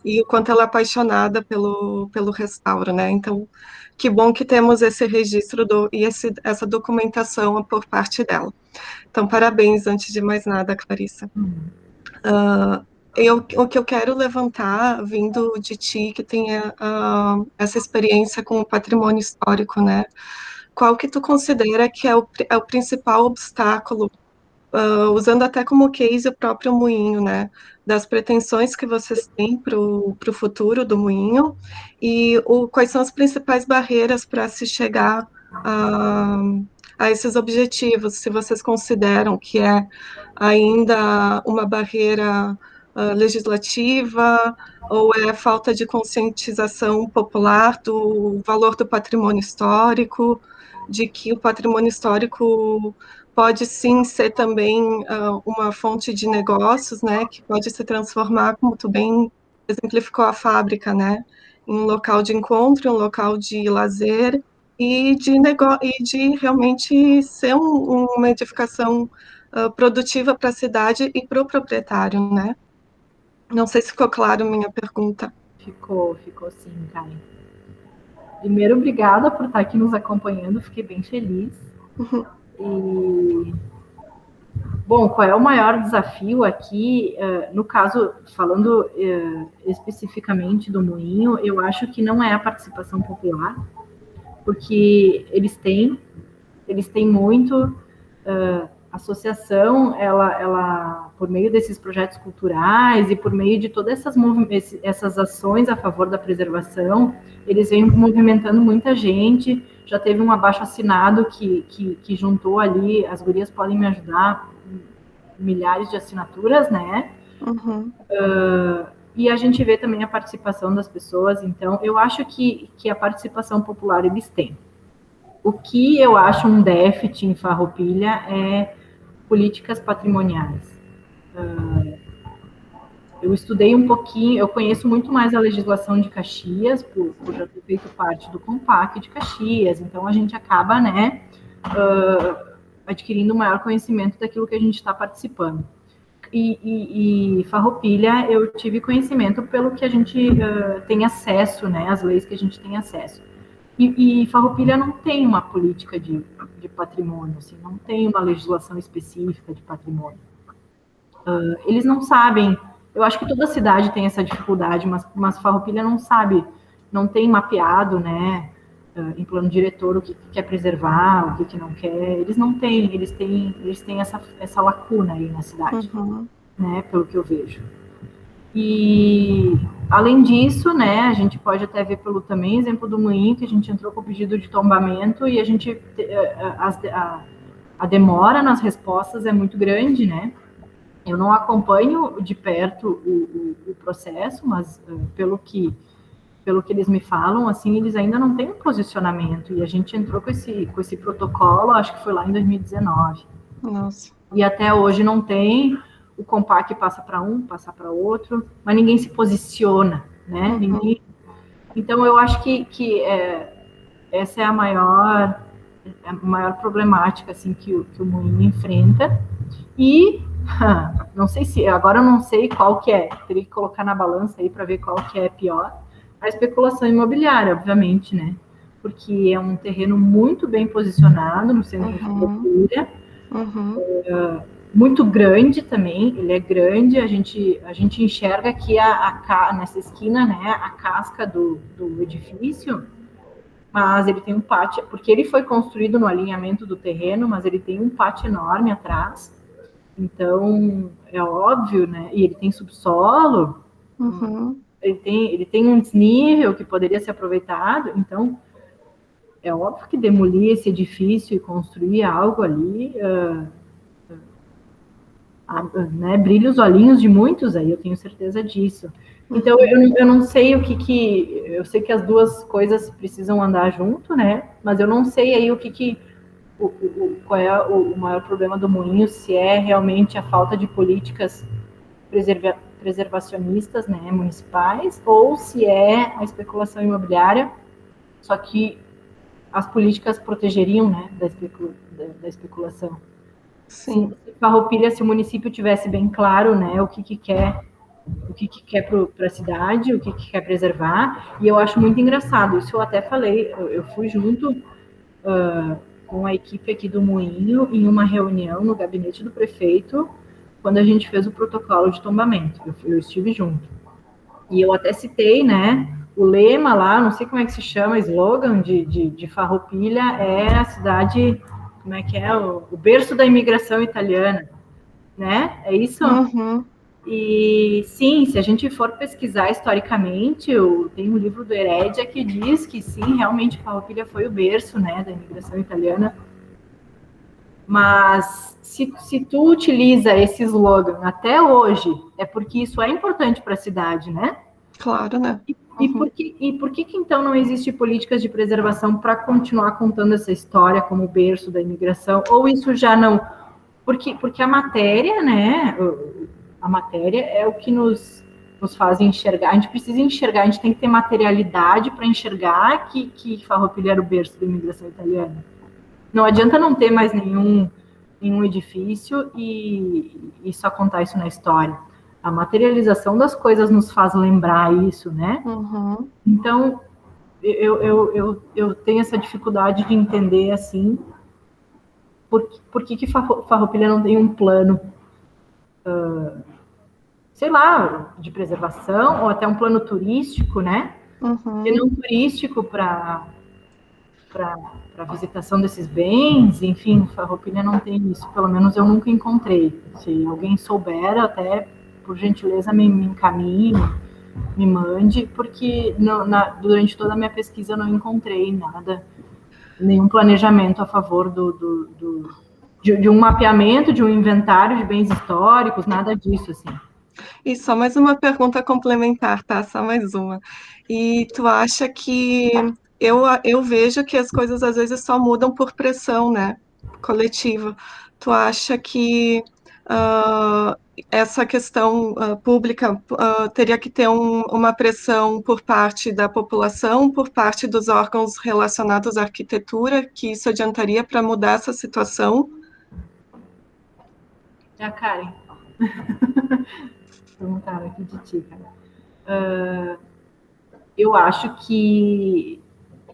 e o quanto ela é apaixonada pelo restauro, né? Então, que bom que temos esse registro e essa documentação por parte dela. Então, parabéns, antes de mais nada, Clarissa. O que eu quero levantar, vindo de ti, que tem essa experiência com o patrimônio histórico, né? Qual que tu considera que é o principal obstáculo, usando até como case o próprio Moinho, né? Das pretensões que vocês têm para o futuro do Moinho e quais são as principais barreiras para se chegar a esses objetivos, se vocês consideram que é ainda uma barreira legislativa, ou é falta de conscientização popular do valor do patrimônio histórico, de que o patrimônio histórico pode sim ser também uma fonte de negócios, né, que pode se transformar, como tu bem exemplificou a fábrica, né, em um local de encontro, um local de lazer, e de realmente ser uma edificação produtiva para a cidade e para o proprietário, né? Não sei se ficou claro a minha pergunta. Ficou sim, Karen. Primeiro, obrigada por estar aqui nos acompanhando, fiquei bem feliz. E, bom, qual é o maior desafio aqui? No caso, falando especificamente do Moinho, eu acho que não é a participação popular, porque eles têm muito. A associação, ela, por meio desses projetos culturais e por meio de todas essas ações a favor da preservação, eles vêm movimentando muita gente. Já teve um abaixo-assinado que juntou ali, as gurias podem me ajudar, milhares de assinaturas, né? Uhum. E a gente vê também a participação das pessoas. Então, eu acho que a participação popular eles têm. O que eu acho um déficit em Farroupilha é políticas patrimoniais. Eu estudei um pouquinho, eu conheço muito mais a legislação de Caxias, por já ter feito parte do Compac de Caxias, então a gente acaba, né, adquirindo maior conhecimento daquilo que a gente está participando. E Farroupilha, eu tive conhecimento pelo que a gente tem acesso, né, as leis que a gente tem acesso. E Farroupilha não tem uma política de patrimônio, assim, não tem uma legislação específica de patrimônio. Eles não sabem, eu acho que toda cidade tem essa dificuldade, mas Farroupilha não sabe, não tem mapeado, né, em plano diretor o que quer preservar, o que não quer. Eles não têm, eles têm essa lacuna aí na cidade, né, pelo que eu vejo. E, além disso, né, a gente pode até ver pelo também exemplo do Moinho, que a gente entrou com o pedido de tombamento e a gente, a demora nas respostas é muito grande, né? Eu não acompanho de perto o processo, mas pelo que eles me falam, assim, eles ainda não têm um posicionamento, e a gente entrou com esse protocolo, acho que foi lá em 2019. Nossa. E até hoje não tem, o COMPAC passa para um, passa para outro, mas ninguém se posiciona, né? Então, eu acho que essa é a maior problemática, assim, que o Moinho enfrenta, e não sei agora eu não sei qual que é, teria que colocar na balança aí para ver qual que é pior, a especulação imobiliária, obviamente, né? Porque é um terreno muito bem posicionado no centro de cultura, muito grande também, ele é grande, a gente enxerga aqui nessa esquina, né, a casca do edifício, mas ele tem um pátio, porque ele foi construído no alinhamento do terreno, mas ele tem um pátio enorme atrás, então é óbvio, né, e ele tem subsolo, ele tem um desnível que poderia ser aproveitado, então é óbvio que demolir esse edifício e construir algo ali, né, brilha os olhinhos de muitos aí, eu tenho certeza disso. Então eu não sei eu sei que as duas coisas precisam andar junto, né, mas eu não sei aí qual é o maior problema do Moinho, se é realmente a falta de políticas preservacionistas, né, municipais, ou se é a especulação imobiliária, só que as políticas protegeriam, né, da especulação. Sim. Se o município tivesse bem claro, né, o que quer para a cidade, o que quer preservar, e eu acho muito engraçado, isso eu até falei, eu fui junto com a equipe aqui do Moinho em uma reunião no gabinete do prefeito, quando a gente fez o protocolo de tombamento, eu estive junto. E eu até citei, né, o lema lá, não sei como é que se chama, slogan de Farroupilha, é a cidade, como é que é, o berço da imigração italiana, né, é isso? E sim, se a gente for pesquisar historicamente, tem um livro do Herédia que diz que sim, realmente Farroupilha foi o berço, né, da imigração italiana. Mas se tu utiliza esse slogan até hoje, é porque isso é importante para a cidade, né? Claro, né? E por que então não existe políticas de preservação para continuar contando essa história como berço da imigração? Ou isso já não... Porque a matéria, né? A matéria é o que nos faz enxergar. A gente precisa enxergar, a gente tem que ter materialidade para enxergar que Farroupilha era o berço da imigração italiana. Não adianta não ter mais nenhum edifício e só contar isso na história. A materialização das coisas nos faz lembrar isso, né? Então, eu tenho essa dificuldade de entender, assim, por que Farroupilha não tem um plano, sei lá, de preservação, ou até um plano turístico, né? E não turístico para visitação desses bens, enfim, Farroupilha não tem isso, pelo menos eu nunca encontrei. Se alguém souber, até, por gentileza, me encaminhe, me mande, porque durante toda a minha pesquisa eu não encontrei nada, nenhum planejamento a favor de um mapeamento, de um inventário de bens históricos, nada disso, assim. E só mais uma pergunta complementar, tá? Só mais uma. E tu acha que... Eu vejo que as coisas às vezes só mudam por pressão, né? Coletiva. Tu acha que essa questão pública teria que ter uma pressão por parte da população, por parte dos órgãos relacionados à arquitetura, que isso adiantaria para mudar essa situação? É a Karen. Perguntaram aqui de ti, cara. Eu acho que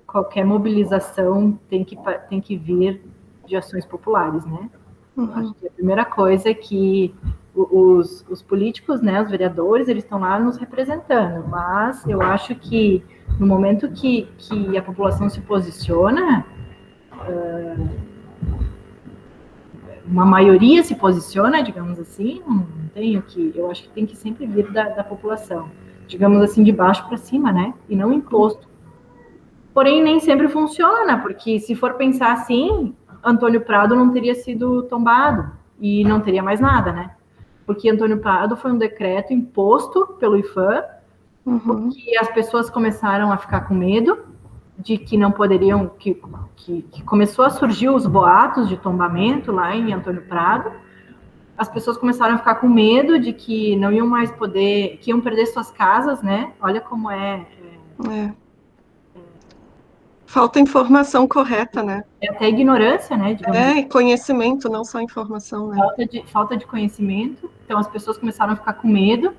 qualquer mobilização tem que vir de ações populares, né? Acho que a primeira coisa é que os políticos, né, os vereadores, eles estão lá nos representando, mas eu acho que no momento que a população se posiciona, uma maioria se posiciona, digamos assim, eu acho que tem que sempre vir da população, digamos assim, de baixo para cima, né, e não imposto. Porém, nem sempre funciona, porque se for pensar assim, Antônio Prado não teria sido tombado e não teria mais nada, né? Porque Antônio Prado foi um decreto imposto pelo IPHAN, porque as pessoas começaram a ficar com medo de que não poderiam, que começou a surgir os boatos de tombamento lá em Antônio Prado. As pessoas começaram a ficar com medo de que não iam mais poder, que iam perder suas casas, né? Olha como falta informação correta, né? É até ignorância, né? E conhecimento, não só informação, né? Falta de conhecimento. Então as pessoas começaram a ficar com medo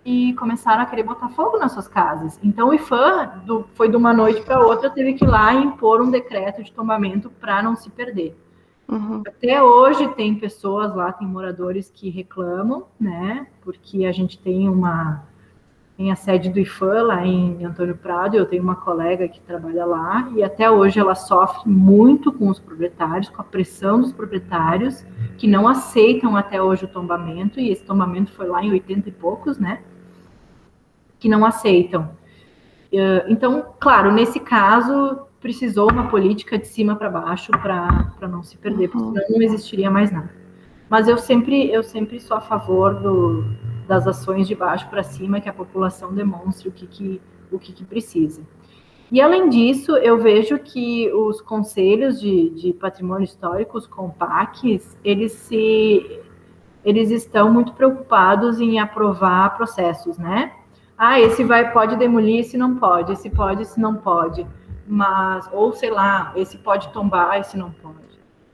e começaram a querer botar fogo nas suas casas. Então o IPHAN foi de uma noite para outra, teve que ir lá e impor um decreto de tombamento para não se perder. Até hoje tem pessoas lá, tem moradores que reclamam, né? Porque a gente tem a sede do IPHAN lá em Antônio Prado, eu tenho uma colega que trabalha lá, e até hoje ela sofre muito com os proprietários, com a pressão dos proprietários, que não aceitam até hoje o tombamento, e esse tombamento foi lá em 80 e poucos, né? Que não aceitam. Então, claro, nesse caso, precisou uma política de cima para baixo para não se perder, porque senão não existiria mais nada. Mas eu sempre sou a favor das ações de baixo para cima, que a população demonstre o que precisa. E, além disso, eu vejo que os conselhos de patrimônio histórico, os CONPACs, eles estão muito preocupados em aprovar processos, né? Esse pode demolir, esse não pode, esse pode, esse não pode. Mas, ou sei lá, esse pode tombar, esse não pode.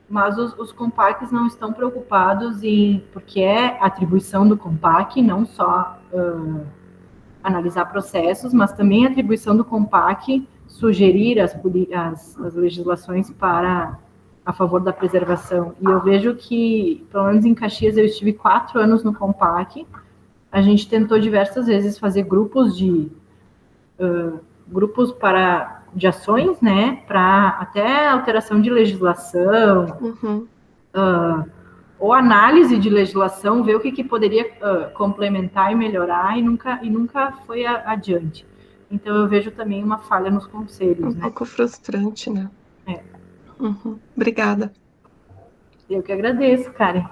Mas os CONPACs não estão preocupados porque é atribuição do CONPAC, não só analisar processos, mas também a atribuição do CONPAC sugerir as legislações a favor da preservação. E eu vejo que, pelo menos em Caxias, eu estive 4 anos no CONPAC, a gente tentou diversas vezes fazer grupos de ações, né, para até alteração de legislação, ou análise de legislação, ver o que poderia complementar e melhorar, e nunca foi adiante. Então, eu vejo também uma falha nos conselhos. Um pouco frustrante, né? Obrigada. Eu que agradeço, Karen.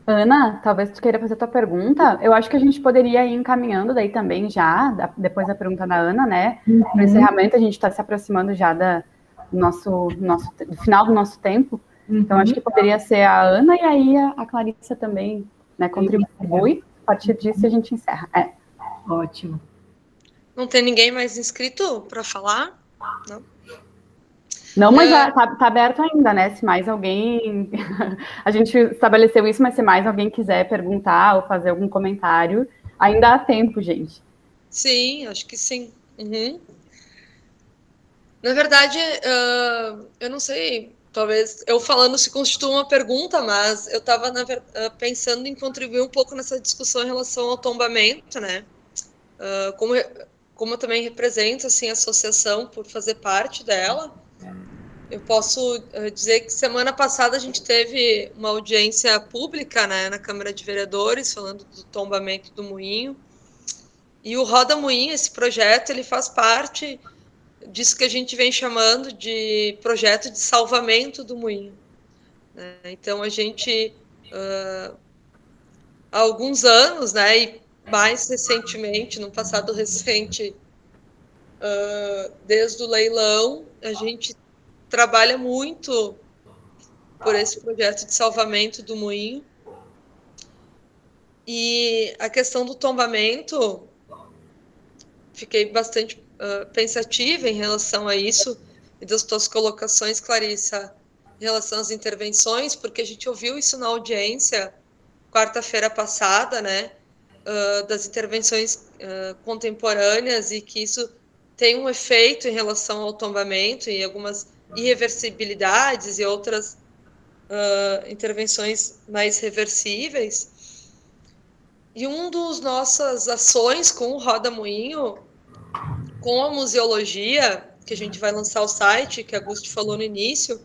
Ana, talvez tu queira fazer a tua pergunta. Eu acho que a gente poderia ir encaminhando daí também já, depois da pergunta da Ana, né? Para o encerramento, a gente está se aproximando já do final do nosso tempo. Então, acho que poderia ser a Ana e aí a Clarissa também, né, contribui. A partir disso, a gente encerra. Ótimo. Não tem ninguém mais inscrito para falar? Não? Não, mas tá aberto ainda, né? Se mais alguém... A gente estabeleceu isso, mas se mais alguém quiser perguntar ou fazer algum comentário, ainda há tempo, gente. Sim, acho que sim. Na verdade, eu não sei, talvez eu falando se constitua uma pergunta, mas eu estava pensando em contribuir um pouco nessa discussão em relação ao tombamento, né? Como eu também represento assim, a associação por fazer parte dela, eu posso dizer que semana passada a gente teve uma audiência pública, né, na Câmara de Vereadores, falando do tombamento do moinho. E o Roda Moinho, esse projeto, ele faz parte disso que a gente vem chamando de projeto de salvamento do moinho. Né? Então, a gente, há alguns anos, né, e mais recentemente, no passado recente, desde o leilão, a gente trabalha muito por esse projeto de salvamento do moinho. E a questão do tombamento, fiquei bastante pensativa em relação a isso, e das tuas colocações, Clarissa, em relação às intervenções, porque a gente ouviu isso na audiência quarta-feira passada, né, das intervenções contemporâneas, e que isso tem um efeito em relação ao tombamento e algumas irreversibilidades e outras intervenções mais reversíveis. E uma das nossas ações com o Roda Moinho, com a museologia, que a gente vai lançar o site, que a Augusto falou no início,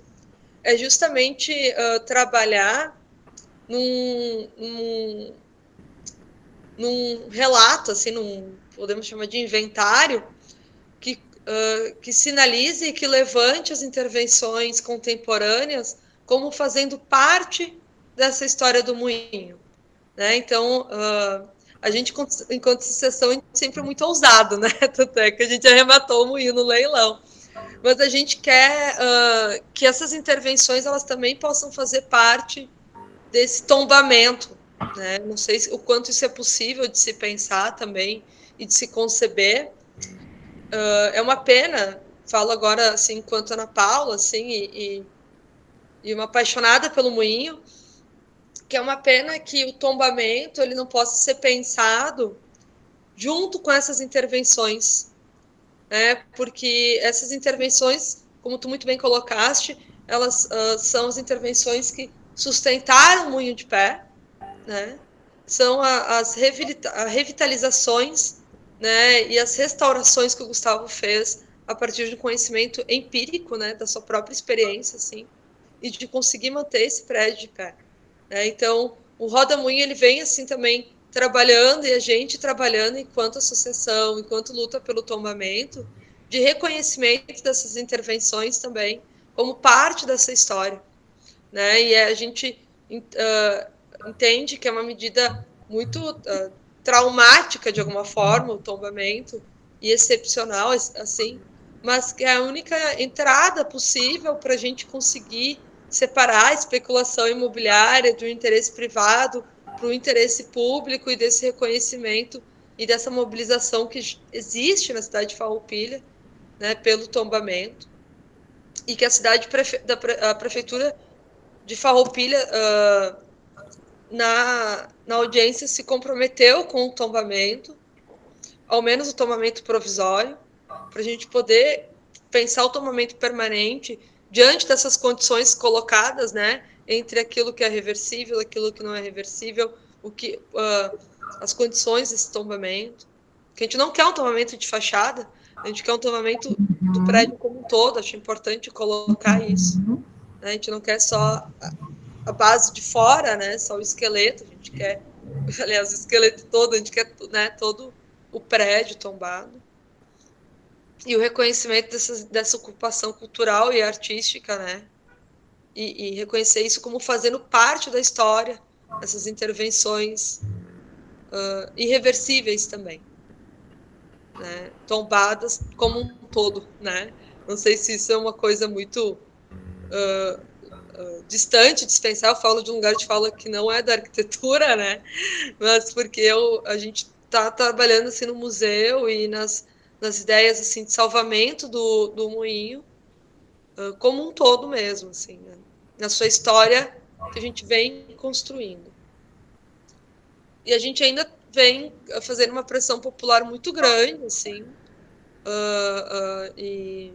é justamente trabalhar num relato, assim, podemos chamar de inventário, que que sinalize e que levante as intervenções contemporâneas como fazendo parte dessa história do moinho, né? Então, a gente, enquanto associação, a gente sempre é muito ousado, né? Tanto é que a gente arrematou o moinho no leilão. Mas a gente quer que essas intervenções elas também possam fazer parte desse tombamento, né? Não sei o quanto isso é possível de se pensar também e de se conceber. É uma pena, falo agora assim, enquanto Ana Paula, assim, e uma apaixonada pelo moinho, que é uma pena que o tombamento ele não possa ser pensado junto com essas intervenções, né? Porque essas intervenções, como tu muito bem colocaste, elas são as intervenções que sustentaram o moinho de pé, né? São as revitalizações, né? E as restaurações que o Gustavo fez a partir do conhecimento empírico, né? Da sua própria experiência, assim, e de conseguir manter esse prédio de pé. Então, o Roda Moinho ele vem assim também trabalhando, e a gente trabalhando enquanto associação, enquanto luta pelo tombamento, de reconhecimento dessas intervenções também, como parte dessa história, né? E a gente entende que é uma medida muito traumática, de alguma forma, o tombamento, e excepcional, assim, mas que é a única entrada possível para a gente conseguir separar a especulação imobiliária do interesse privado para o interesse público e desse reconhecimento e dessa mobilização que existe na cidade de Farroupilha, né, pelo tombamento, e que a prefeitura de Farroupilha, na audiência, se comprometeu com o tombamento, ao menos o tombamento provisório, para a gente poder pensar o tombamento permanente diante dessas condições colocadas, né, entre aquilo que é reversível, aquilo que não é reversível, as condições desse tombamento. Que a gente não quer um tombamento de fachada, a gente quer um tombamento do prédio como um todo. Acho importante colocar isso. A gente não quer só a base de fora, né, só o esqueleto, a gente quer, aliás, o esqueleto todo, a gente quer, né, todo o prédio tombado. E o reconhecimento dessa ocupação cultural e artística, né? E reconhecer isso como fazendo parte da história, essas intervenções irreversíveis também, né? Tombadas como um todo, né? Não sei se isso é uma coisa muito distante de se pensar. Eu falo de um lugar de fala que não é da arquitetura, né? Mas porque a gente está trabalhando assim no museu e nas ideias assim de salvamento do moinho como um todo mesmo, assim, né? Na sua história que a gente vem construindo. E a gente ainda vem fazendo uma pressão popular muito grande, assim, e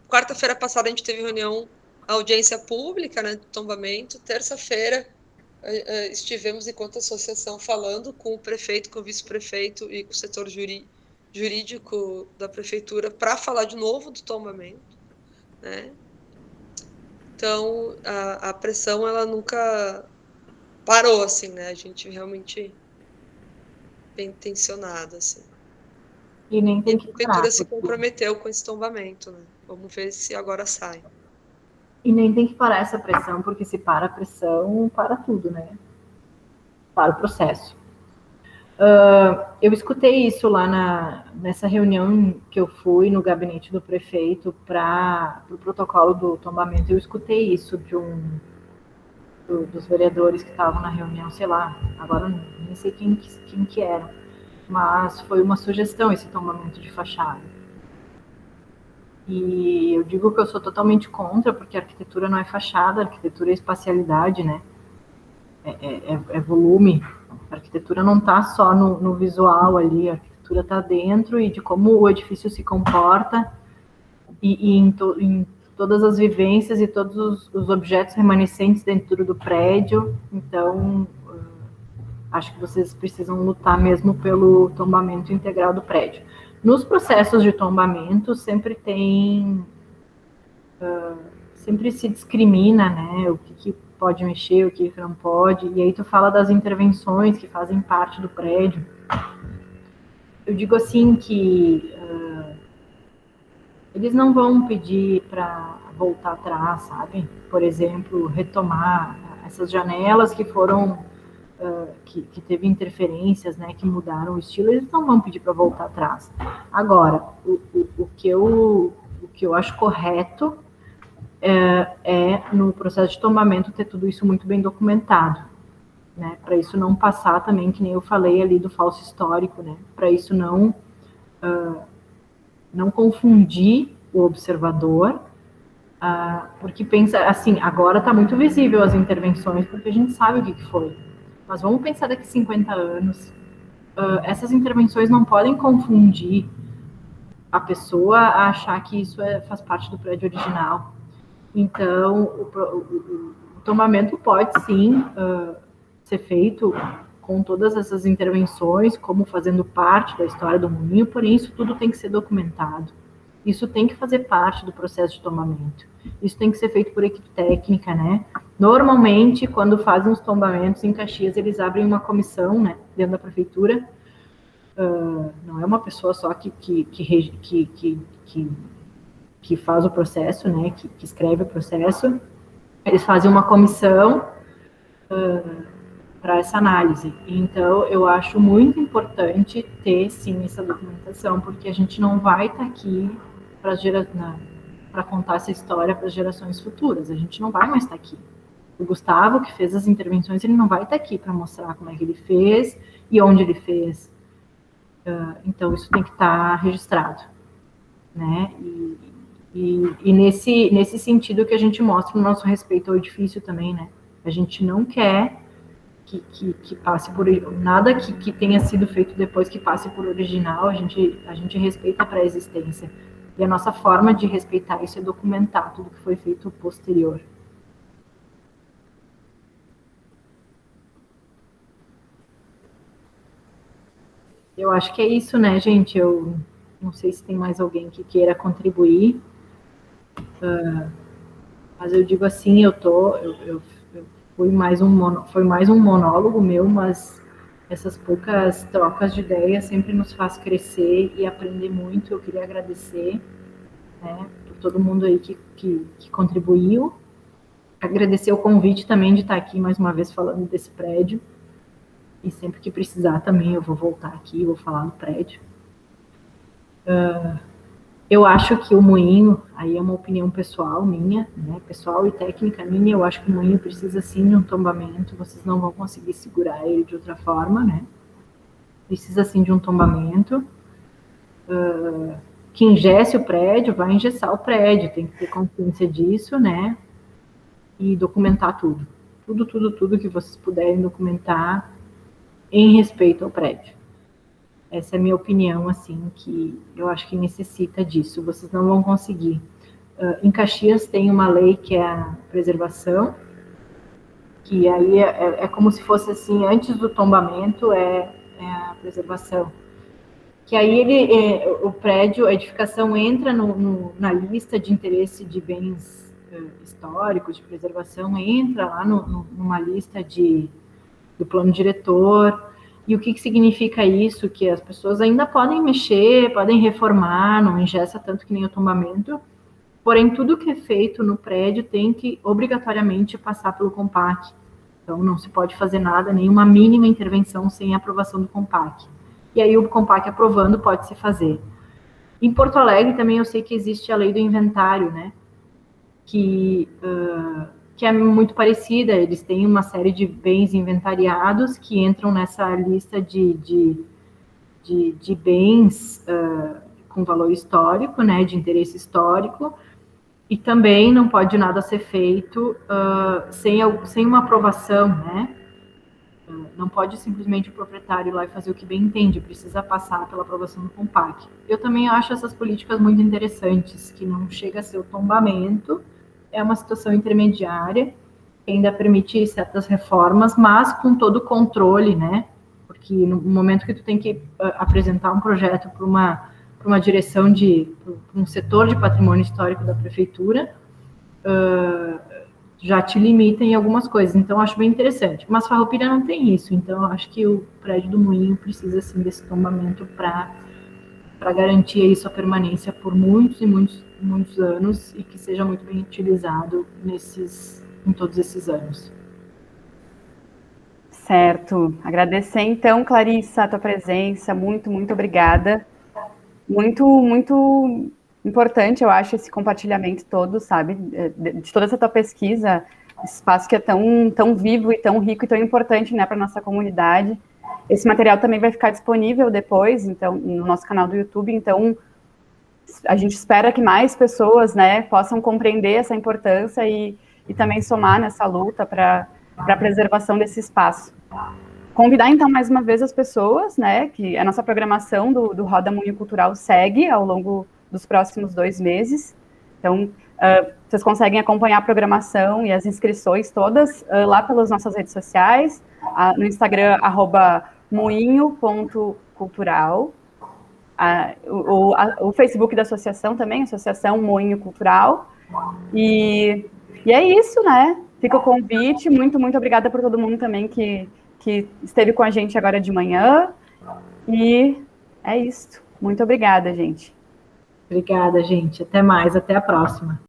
quarta-feira passada a gente teve reunião, audiência pública, né, de tombamento. Terça-feira estivemos enquanto associação falando com o prefeito, com o vice-prefeito e com o setor jurídico da prefeitura para falar de novo do tombamento, né? Então a pressão ela nunca parou, assim, né? A gente realmente bem intencionado, assim. E nem tem a que prefeitura parar, se comprometeu com esse tombamento, né? Vamos ver se agora sai. E nem tem que parar essa pressão, porque se para a pressão, para tudo, né? Para o processo. Eu escutei isso lá nessa reunião que eu fui no gabinete do prefeito para o protocolo do tombamento. Eu escutei isso de dos vereadores que estavam na reunião, sei lá, agora nem sei quem que era, mas foi uma sugestão esse tombamento de fachada. E eu digo que eu sou totalmente contra, porque a arquitetura não é fachada, a arquitetura é espacialidade, né? É volume. A arquitetura não está só no visual ali, a arquitetura está dentro e de como o edifício se comporta e em todas as vivências e todos os objetos remanescentes dentro do prédio. Então, acho que vocês precisam lutar mesmo pelo tombamento integral do prédio. Nos processos de tombamento, sempre se discrimina, né, o que pode mexer, o que não pode, e aí tu fala das intervenções que fazem parte do prédio. Eu digo assim que eles não vão pedir para voltar atrás, sabe? Por exemplo, retomar essas janelas que foram, que teve interferências, né, que mudaram o estilo, eles não vão pedir para voltar atrás. Agora, o que eu acho correto é no processo de tombamento ter tudo isso muito bem documentado, né? Para isso não passar também, que nem eu falei ali do falso histórico, né? Para isso não confundir o observador, porque pensa assim, agora está muito visível as intervenções, porque a gente sabe o que foi. Mas vamos pensar daqui 50 anos. Essas intervenções não podem confundir a pessoa a achar que isso faz parte do prédio original. Então, o tombamento pode, sim, ser feito com todas essas intervenções, como fazendo parte da história do moinho, porém isso tudo tem que ser documentado. Isso tem que fazer parte do processo de tombamento. Isso tem que ser feito por equipe técnica, né? Normalmente, quando fazem os tombamentos em Caxias, eles abrem uma comissão, né, dentro da prefeitura. Não é uma pessoa só que faz o processo, né, que escreve o processo. Eles fazem uma comissão para essa análise. Então, eu acho muito importante ter, sim, essa documentação, porque a gente não vai estar aqui para contar essa história para as gerações futuras. A gente não vai mais estar aqui. O Gustavo, que fez as intervenções, ele não vai estar aqui para mostrar como é que ele fez e onde ele fez. Então, isso tem que estar registrado, né? E nesse sentido que a gente mostra o nosso respeito ao edifício também, né? A gente não quer que passe por nada que tenha sido feito depois que passe por original. A gente respeita a pré-existência. E a nossa forma de respeitar isso é documentar tudo que foi feito posterior. Eu acho que é isso, né, gente? Eu não sei se tem mais alguém que queira contribuir, mas eu digo assim, foi mais um monólogo meu, mas essas poucas trocas de ideias sempre nos faz crescer e aprender muito. Eu queria agradecer, né, por todo mundo aí que contribuiu, agradecer o convite também de estar aqui mais uma vez falando desse prédio. E sempre que precisar também eu vou voltar aqui, vou falar no prédio. Eu acho que o moinho, aí é uma opinião pessoal minha, né, pessoal e técnica minha, eu acho que o moinho precisa sim de um tombamento, vocês não vão conseguir segurar ele de outra forma, né? Precisa sim de um tombamento. Que engesse o prédio, vai engessar o prédio, tem que ter consciência disso, né? E documentar tudo. Tudo que vocês puderem documentar em respeito ao prédio. Essa é a minha opinião, assim, que eu acho que necessita disso. Vocês não vão conseguir. Em Caxias tem uma lei que é a preservação, que aí é como se fosse assim, antes do tombamento é a preservação. Que aí o prédio, a edificação entra na lista de interesse de bens históricos, de preservação, entra lá numa lista do plano diretor. E o que significa isso? Que as pessoas ainda podem mexer, podem reformar, não engessa tanto que nem o tombamento, porém tudo que é feito no prédio tem que obrigatoriamente passar pelo COMPAC. Então não se pode fazer nada, nenhuma mínima intervenção sem a aprovação do COMPAC. E aí o COMPAC aprovando pode se fazer. Em Porto Alegre também eu sei que existe a lei do inventário, né? Que é muito parecida. Eles têm uma série de bens inventariados que entram nessa lista de bens com valor histórico, né, de interesse histórico, e também não pode nada ser feito sem uma aprovação, né? Não pode simplesmente o proprietário ir lá e fazer o que bem entende, precisa passar pela aprovação do COMPAC. Eu também acho essas políticas muito interessantes, que não chega a ser o tombamento, é uma situação intermediária, que ainda permite certas reformas, mas com todo o controle, né? Porque no momento que tu tem que apresentar um projeto para uma direção para um setor de patrimônio histórico da prefeitura, já te limita em algumas coisas. Então, eu acho bem interessante. Mas Farroupilha não tem isso, então eu acho que o prédio do moinho precisa, sim, desse tombamento para para garantir aí sua permanência por muitos e muitos anos e que seja muito bem utilizado em todos esses anos. Certo. Agradecer, então, Clarissa, a tua presença. Muito, muito obrigada. Muito, muito importante, eu acho, esse compartilhamento todo, sabe? De toda essa tua pesquisa, esse espaço que é tão vivo e tão rico e tão importante, né, para a nossa comunidade. Esse material também vai ficar disponível depois, então, no nosso canal do YouTube. Então, a gente espera que mais pessoas, né, possam compreender essa importância e também somar nessa luta para a preservação desse espaço. Convidar, então, mais uma vez as pessoas, né, que a nossa programação do Roda Moinho Cultural segue ao longo dos próximos 2 meses. Então, vocês conseguem acompanhar a programação e as inscrições todas lá pelas nossas redes sociais, no Instagram, @moinho.cultural, o Facebook da associação também, Associação Moinho Cultural. E é isso, né? Fica o convite. Muito, muito obrigada por todo mundo também que esteve com a gente agora de manhã. E é isso. Muito obrigada, gente. Obrigada, gente. Até mais. Até a próxima.